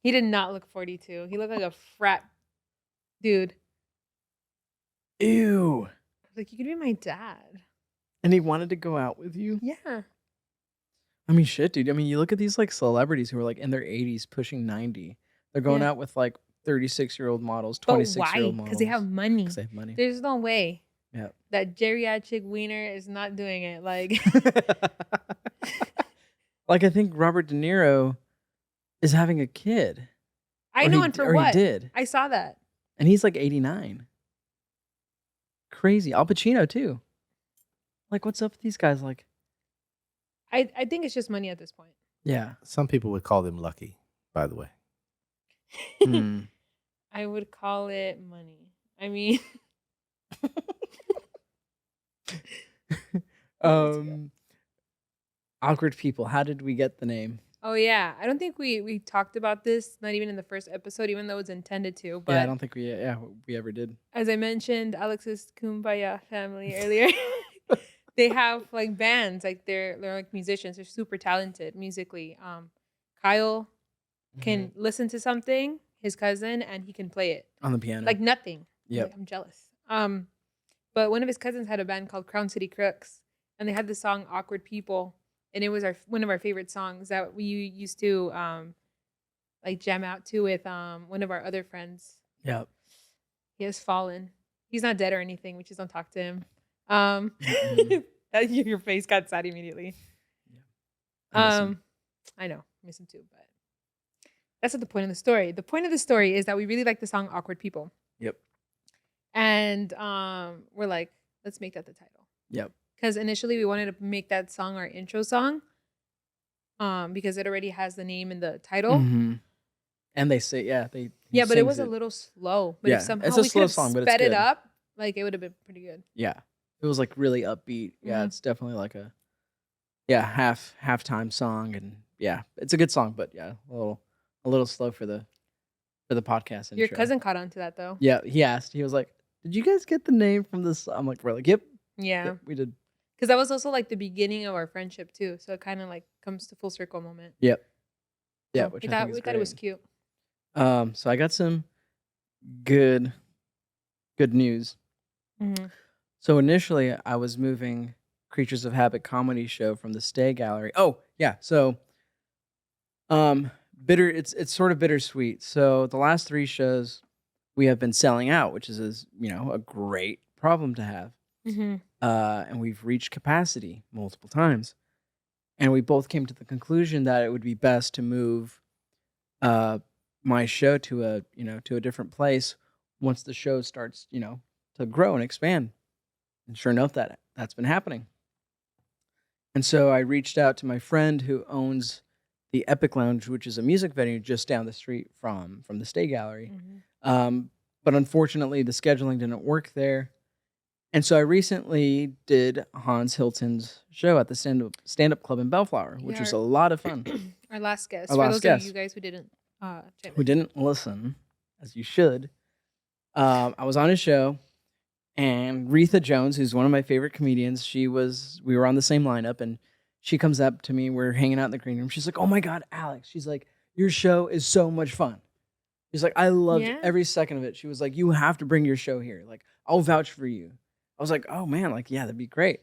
He did not look 42. He looked like a frat dude. Ew. I was like, you could be my dad. And he wanted to go out with you? Yeah. I mean, shit, dude. I mean, you look at these like celebrities who are like in their 80s, pushing 90. They're going Yeah. out with like 36-year-old models, But 26-year-old why? models. Because they have money. 'Cause they have money. There's no way Yeah. that geriatric wiener is not doing it. Like, Like, I think Robert De Niro is having a kid. I Or know, he and d- for or he what? did. I saw that. And he's like 89. Crazy. Al Pacino too. Like, what's up with these guys? Like, I think it's just money at this point. yeah. Some people would call them lucky, by the way. Hmm. I would call it money. I mean, Awkward people. How did we get the name? oh yeah, I don't think we talked about this, not even in the first episode, even though it's intended to. But Yeah, I don't think we ever did. as I mentioned, Alex's Kumbaya family earlier, they have like bands, like they're like musicians. They're super talented musically. Kyle can listen to something, his cousin, and he can play it On the piano. like nothing. Yep. Like, I'm jealous. But one of his cousins had a band called Crown City Crooks, and they had the song "Awkward People," and it was one of our favorite songs that we used to like jam out to with one of our other friends. Yep. He has fallen. He's not dead or anything. We just don't talk to him. Mhm. Your face got sad immediately. I miss him. I know, I miss him too, but that's not the point of the story. The point of the story is that we really like the song "Awkward People," Yep. and we're like, let's make that the title. Yep. Because initially we wanted to make that song our intro song, because it already has the name in the title. Mhm. And they say, he Yeah, but it sings was a little slow. But Yeah, if somehow it's a we slow could have song, but it's sped it good. up, like it would have been pretty good. Yeah. It was like really upbeat. Yeah, Mhm. it's definitely like a halftime song, and yeah, it's a good song, but yeah, a little slow for the podcast Your intro. cousin caught on to that though. Yeah, he asked. He was like, "Did you guys get the name from this?" I'm like, "We're like, yep, Yeah. yep, we did." Because that was also like the beginning of our friendship too. So it kind of like comes to full circle moment. Yep. Yeah, So which we I thought think is we thought it was great. cute. So I got some good news. Mm-hmm. So initially, I was moving Creatures of Habit comedy show from the Stay Gallery. Oh yeah, so bitter. It's sort of bittersweet. So the last 3 shows we have been selling out, which is a great problem to have. Mm-hmm. And we've reached capacity multiple times, and we both came to the conclusion that it would be best to move my show to a different place once the show starts to grow and expand. And sure enough, that's been happening. And so I reached out to my friend who owns the Epic Lounge, which is a music venue just down the street from the Stay Gallery. Mm-hmm. But unfortunately, the scheduling didn't work there. And so I recently did Hans Hilton's show at the stand-up club in Bellflower, which was a lot of fun. Our last guest. Our For last those guest. of you guys who didn't chime Who in. didn't listen, as you should. I was on his show, and Retha Jones, who's one of my favorite comedians, we were on the same lineup, and she comes up to me. We're hanging out in the green room. She's like, "Oh my God, Alex!" She's like, "Your show is so much fun." She's like, "I loved Yeah? every second of it." She was like, "You have to bring your show here. Like, I'll vouch for you." I was like, "Oh man, like yeah, that'd be great."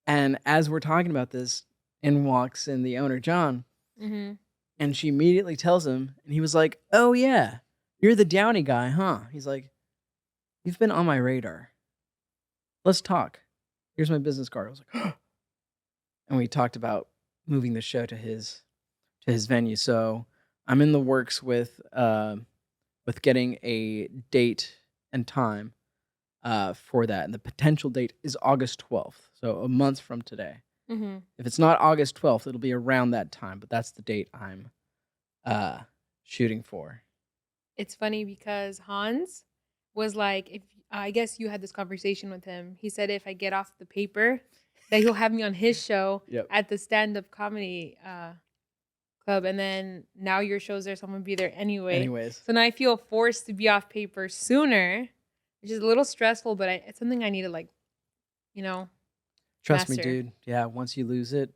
And as we're talking about this, in walks in the owner, John, Mm-hmm. and she immediately tells him, and he was like, "Oh yeah, you're the Downey guy, huh?" He's like, "You've been on my radar. Let's talk. Here's my business card." I was like, and we talked about moving the show to his venue. So I'm in the works with getting a date and time for that, and the potential date is August 12th, so a month from today. Mm-hmm. If it's not August 12th, it'll be around that time, but that's the date I'm shooting for. It's funny because Hans was like, if I guess you had this conversation with him. He said if I get off the paper, that he'll have me on his show Yep. at the stand-up comedy club, and then now your show's there, so I'm gonna be there anyway. Anyways, So now I feel forced to be off paper sooner, which is a little stressful, but it's something I need to trust me, master. dude. Yeah, once you lose it,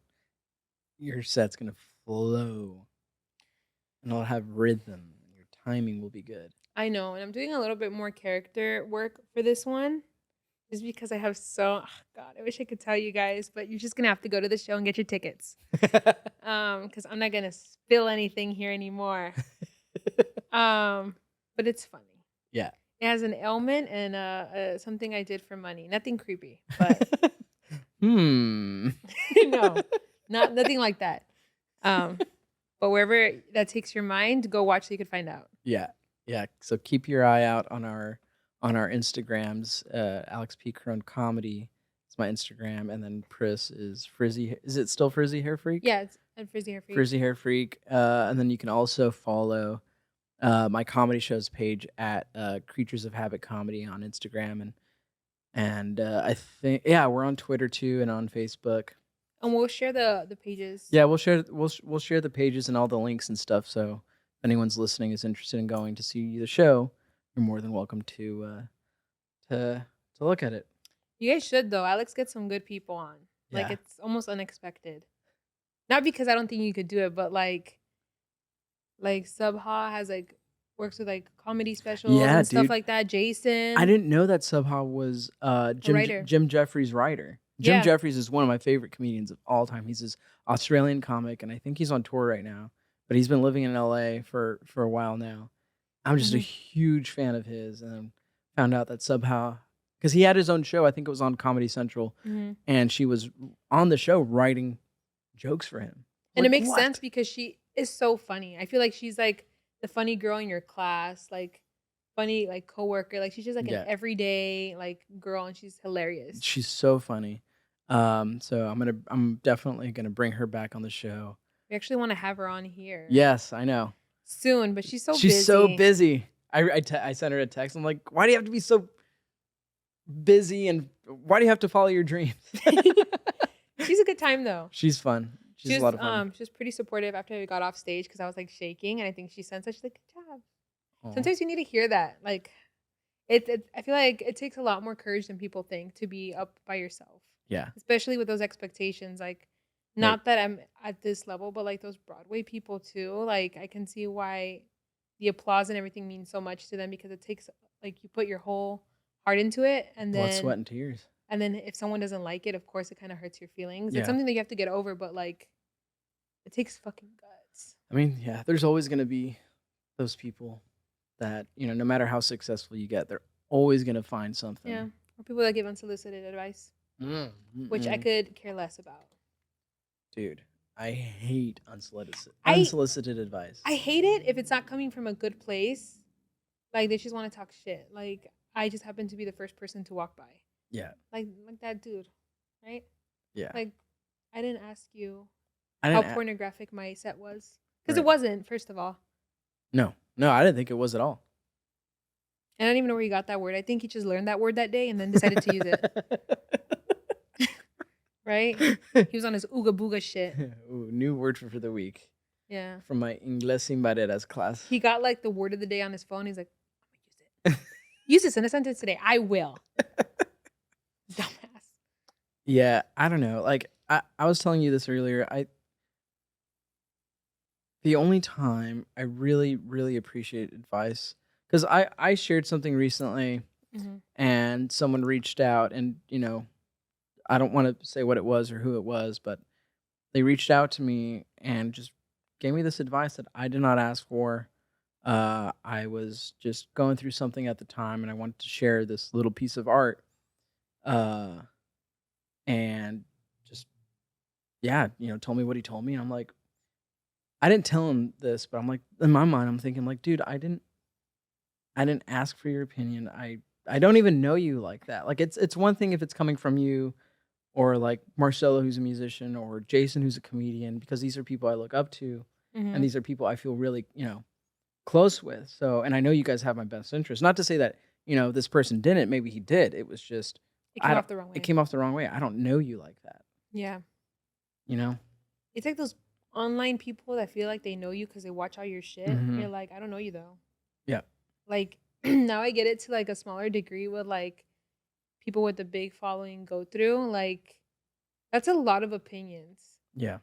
your set's gonna flow, and it'll have rhythm. Your timing will be good. I know, and I'm doing a little bit more character work for this one, just because I have God, I wish I could tell you guys, but you're just gonna have to go to the show and get your tickets, because I'm not gonna spill anything here anymore. But but it's funny. Yeah. It has an ailment and something I did for money. Nothing creepy, but Hmm. no, nothing like that. But wherever that takes your mind, go watch so you can find out. Yeah. Yeah. So keep your eye out on our Instagrams. Alex P. Crone Comedy is my Instagram, and then Pris is Frizzy. Is it still Frizzy Hair Freak? Yeah, it's at Frizzy Hair Freak. Frizzy Hair Freak. And then you can also follow my comedy shows page at Creatures of Habit Comedy on Instagram, and I think we're on Twitter too and on Facebook. And we'll share the pages. Yeah, we'll share the pages and all the links and stuff. So if anyone's listening is interested in going to see the show, you're more than welcome to look at it. You guys should though. Alex gets some good people on. Like Yeah. it's almost unexpected. Not because I don't think you could do it, but like Subha has like works with like comedy specials Yeah, and stuff dude. like that. Jason. I didn't know that Subha was writer. Jim Jeffries' writer. Jim Yeah. Jeffries is one of my favorite comedians of all time. He's this Australian comic, and I think he's on tour right now. But he's been living in LA for a while now. I'm just a Mhm. huge fan of his, and found out that Subha, because he had his own show. I think it was on Comedy Central, Mhm. and she was on the show writing jokes for him. And it Like, makes what? sense because she is so funny. I feel like she's like the funny girl in your class, like funny like coworker. Like she's just like Yeah. an everyday like girl, and she's hilarious. She's so funny. So I'm definitely gonna bring her back on the show. We actually want to have her on here. Yes, I know. Soon, but she's so She's busy. so busy. I sent her a text. I'm like, why do you have to be so busy, and why do you have to follow your dreams? She's a good time though. She's fun. She's a lot of fun. She was pretty supportive after I got off stage because I was like shaking, and I think she sensed that. She's like, "Good job." Aw. Sometimes you need to hear that. Like, I feel like it takes a lot more courage than people think to be up by yourself, Yeah. especially with those expectations. Like, not that I'm at this level, but like those Broadway people too. Like, I can see why the applause and everything means so much to them because it takes like you put your whole heart into it, and Blood, then sweat, and tears. and then if someone doesn't like it, of course, it kind of hurts your feelings. Yeah. It's something that you have to get over, but like, it takes fucking guts. I mean, yeah, there's always gonna be those people that, no matter how successful you get, they're always gonna find something. Yeah. Or people that give unsolicited advice, which I Mm-mm. could care less about. Dude, I hate unsolicited I- advice. I hate it if it's not coming from a good place. Like they just want to talk shit. Like I just happen to be the first person to walk by. Yeah. Like that dude, right? Yeah. Like I didn't ask you I how didn't. pornographic my set was because Right. it wasn't. First of all, No, I didn't think it was at all. and I don't even know where he got that word. I think he just learned that word that day and then decided to use it. Right? He was on his ooga booga shit. Ooh, new word for the week Yeah. from my Inglés sin barreras class. He got like the word of the day on his phone. He's like, I'm gonna use it. Use this in a sentence today. I will. Dumbass. Yeah, I don't know. Like I was telling you this earlier. The only time I really, really appreciate advice, because I shared something recently Mm-hmm. and someone reached out, and I don't want to say what it was or who it was, but they reached out to me and just gave me this advice that I did not ask for. I was just going through something at the time, and I wanted to share this little piece of art. And just, told me what he told me. And I'm like, I didn't tell him this, but I'm like, in my mind, I'm thinking like, dude, I didn't ask for your opinion. I don't even know you like that. Like it's one thing if it's coming from you, or like Marcelo, who's a musician, or Jason, who's a comedian, because these are people I look up to, Mm-hmm. and these are people I feel really, close with. So, and I know you guys have my best interest. Not to say that, this person didn't. Maybe he did. It was just, It I came don't- off the wrong way. it came off the wrong way. I don't know you like that. Yeah. It's like those online people that feel like they know you because they watch all your shit. Mhm. You're like, I don't know you though. Yeah. Like now I get it to like a smaller degree with like people with a big following go through. Like that's a lot of opinions. Yeah.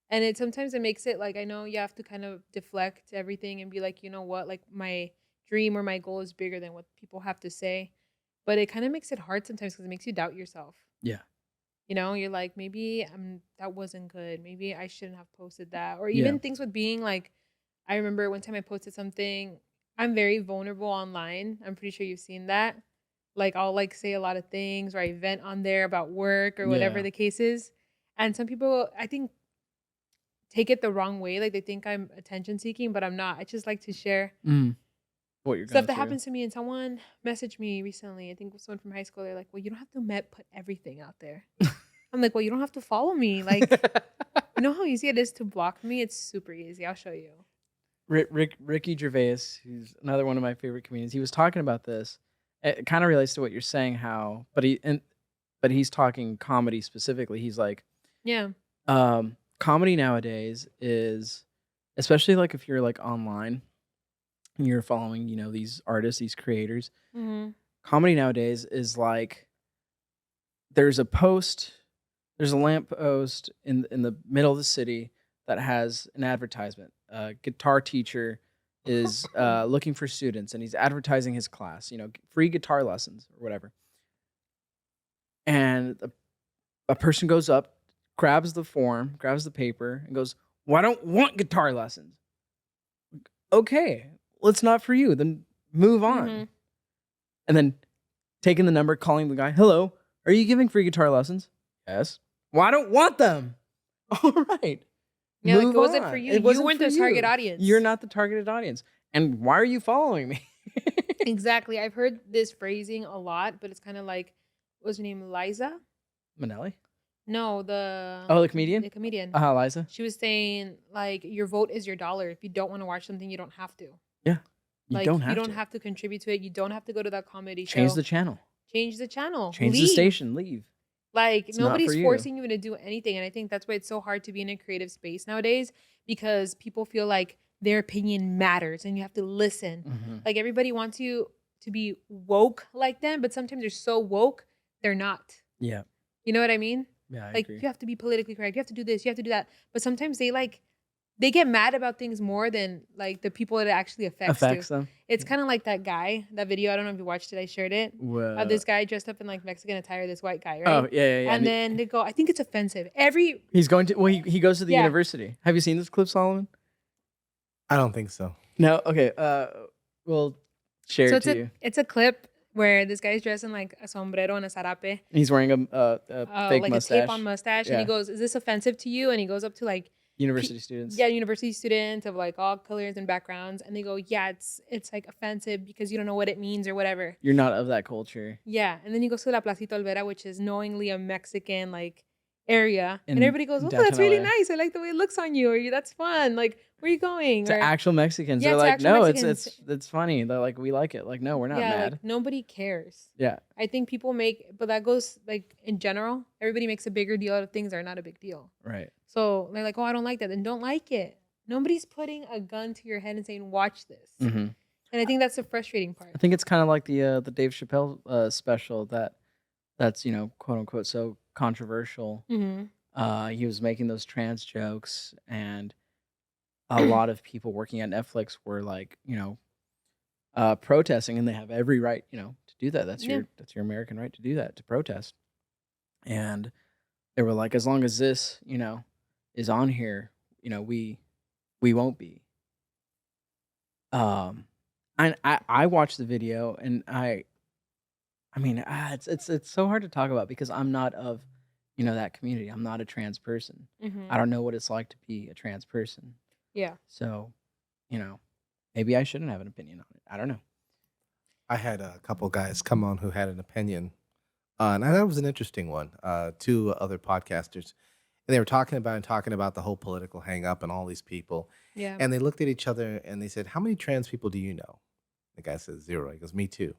And it sometimes it makes it like I know you have to kind of deflect everything and be like, you know what, like my dream or my goal is bigger than what people have to say. But it kind of makes it hard sometimes because it makes you doubt yourself. Yeah. You're like, maybe that wasn't good. Maybe I shouldn't have posted that. Or even Yeah. things with being like, I remember one time I posted something I'm very vulnerable online. I'm pretty sure you've seen that. Like I'll like say a lot of things or I vent on there about work or whatever Yeah. the case is. And some people I think take it the wrong way. Like they think I'm attention seeking, but I'm not. I just like to share What you're stuff going that through. happens to me. And someone messaged me recently. I think it was someone from high school. They're like, "Well, you don't have to put everything out there." I'm like, "Well, you don't have to follow me. Like, you know how easy it is to block me? It's super easy. I'll show you." Ricky Gervais, who's another one of my favorite comedians, he was talking about this. It kind of relates to what you're saying, but he's talking comedy specifically. He's like, Yeah. comedy nowadays is, especially like if you're like online and you're following, these artists, these creators. Mm-hmm. Comedy nowadays is like there's a lamp post in the middle of the city that has an advertisement. A guitar teacher is looking for students, and he's advertising his class. Free guitar lessons or whatever. And a person goes up, grabs the form, grabs the paper, and goes, "Well, I don't want guitar lessons." Okay, well, it's not for you. Then move on. Mm-hmm. And then taking the number, calling the guy, "Hello, are you giving free guitar lessons?" "Yes." "Well, I don't want them." "All right. Yeah, like Move it wasn't on. for you. It You wasn't weren't for the target you. audience. You're not the targeted audience. And why are you following me?" Exactly. I've heard this phrasing a lot, but it's kind of like, what's her name? Liza? Manelli? No, the Oh, the comedian? The comedian. Liza? She was saying like your vote is your dollar. If you don't want to watch something, you don't have to. Yeah. You Like don't you have don't to. have to contribute to it. You don't have to go to that comedy Change show. the channel. Change the channel. Change the Leave. station. Leave. Like It's not nobody's for you. forcing you to do anything. And I think that's why it's so hard to be in a creative space nowadays because people feel like their opinion matters and you have to listen. Mhm. Like everybody wants you to be woke like them, but sometimes they're so woke, they're not. Yeah. You know what I mean? Yeah, I Like agree. you have to be politically correct. You have to do this. You have to do that. But sometimes they get mad about things more than like the people that it actually affects. them. It's kind of like that guy, that video. I don't know if you watched it. I shared it. Whoa. This guy dressed up in like Mexican attire, this white guy, right? Oh, yeah. And then they go, I think it's offensive. He's going to, well, he goes to the Yeah. university. Have you seen this clip, Solomon? I don't think so. No? Okay. We'll share So it to you. it's a clip where this guy's dressed in like a sombrero and a zarape, He's wearing a fake like mustache. a tape-on mustache, and he Yeah. goes, "Is this offensive to you?" And he goes up to like University students. yeah, university students of like all colors and backgrounds, and they go, "Yeah, it's like offensive because you don't know what it means or whatever." You're not of that culture. Yeah, and then he goes to La Placita Olvera, which is knowingly a Mexican like area, and In everybody goes, "Oh, downtown that's really LA. nice. I like the way it looks on you," or "That's fun." Like, where are you going? To Or, actual Mexicans. Yeah, They're to like, actual no, Mexicans. it's funny. They're like, we like it. Like, no, we're not mad. like nobody cares. Yeah. I think people but that goes like in general. Everybody makes a bigger deal out of things that are not a big deal. Right. So they're like, "Oh, I don't like that." Then don't like it. Nobody's putting a gun to your head and saying, "Watch this." Mm-hmm. And I think that's the frustrating part. I think it's kind of like the Dave Chappelle special that's quote unquote so controversial. Mm-hmm. He was making those trans jokes, and a lot of people working at Netflix were like protesting, and they have every right to do that. That's Yeah. your American right to do that, to protest. And they were like, as long as this is on here, we won't be. And I watched the video, and I mean, it's so hard to talk about because I'm not of that community. I'm not a trans person. Mm-hmm. I don't know what it's like to be a trans person. Yeah. So, maybe I shouldn't have an opinion on it. I don't know. I had a couple guys come on who had an opinion, and that was an interesting one. Two other podcasters, and they were talking about the whole political hang up and all these people. Yeah. And they looked at each other and they said, "How many trans people do you know?" The guy says 0. He goes, "Me too."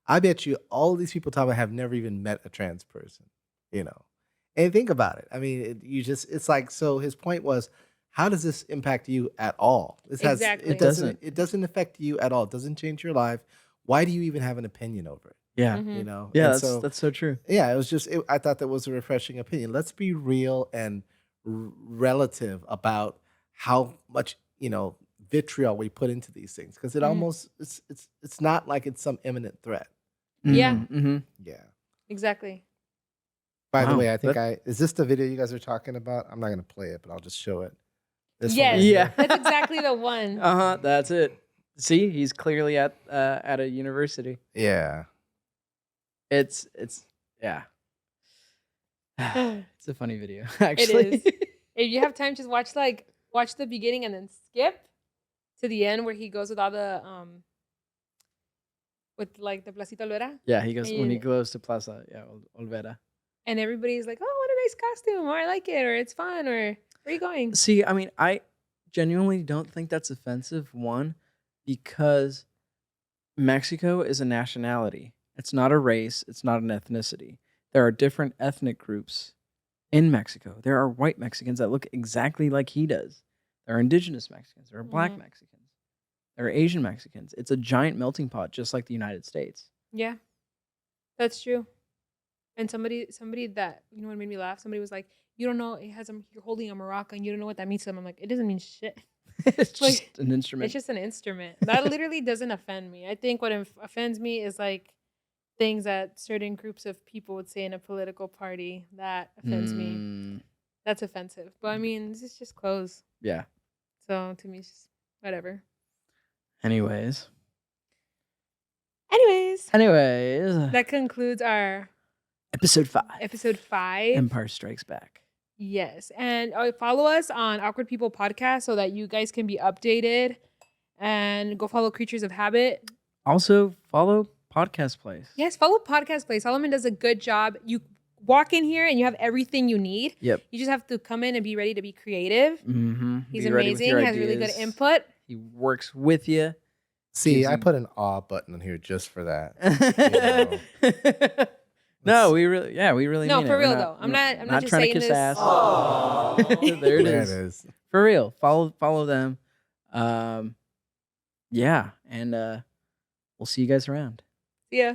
I bet you all these people talking about have never even met a trans person, And think about it. I mean, it's like, so his point was, how does this impact you at all? Exactly. It doesn't affect you at all. It doesn't change your life. Why do you even have an opinion over it? Yeah. Mhm. Yeah, And that's so true. yeah, it was just, I thought that was a refreshing opinion. Let's be real and relative about how much, vitriol we put into these things. Because it Mhm. almost, it's not like it's some imminent threat. Yeah. Mm-hmm. Yeah. Exactly. By the Wow, way, I think is this the video you guys are talking about? I'm not going to play it, but I'll just show it. This one Yes. right Yeah. here. That's exactly the one. That's it. See, he's clearly at a university. Yeah. It's yeah. It's a funny video, actually. is. If you have time, just watch the beginning and then skip to the end where he goes with all the with like the Placita Olvera, Yeah, he goes when he And- goes to Plaza. Yeah, Olvera. and everybody's like, "Oh, what a nice costume!" or "I like it," or "It's fun," or "Where are you going?" See, I mean, I genuinely don't think that's offensive. One, because Mexico is a nationality. It's not a race. It's not an ethnicity. There are different ethnic groups in Mexico. There are white Mexicans that look exactly like he does. There are indigenous Mexicans. There are black Mhm. Mexicans. There are Asian Mexicans. It's a giant melting pot, just like the United States. Yeah, that's true. And somebody that what made me laugh. Somebody was like, "You don't know it has you're holding a maraca and you don't know what that means to them." I'm like, "It doesn't mean shit. It's Like, just an instrument. It's just an instrument." That literally doesn't offend me. I think what offends me is like things that certain groups of people would say in a political party. That offends me. Mm, That's offensive. But I mean, this is just clothes. yeah. So to me, it's just whatever. Anyways, Anyways, that concludes our episode 5. episode 5. Empire Strikes Back. Yes. And follow us on Awkward People Podcast so that you guys can be updated. And go follow Creatures of Habit. Also, follow Podcast Place. Yes, follow Podcast Place. Solomon does a good job. You walk in here and you have everything you need. Yep. You just have to come in and be ready to be creative. Mm-hmm. He's amazing. Has really good input. He works with you. See, Gives I you- put an awe button on here just for that. No, we really No, mean it. for We're real though. I'm not just trying saying to kiss this. ass. There it There is. it is. For real. Follow them. Yeah, and we'll see you guys around. Yeah.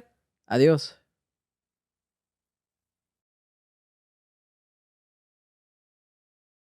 Adios.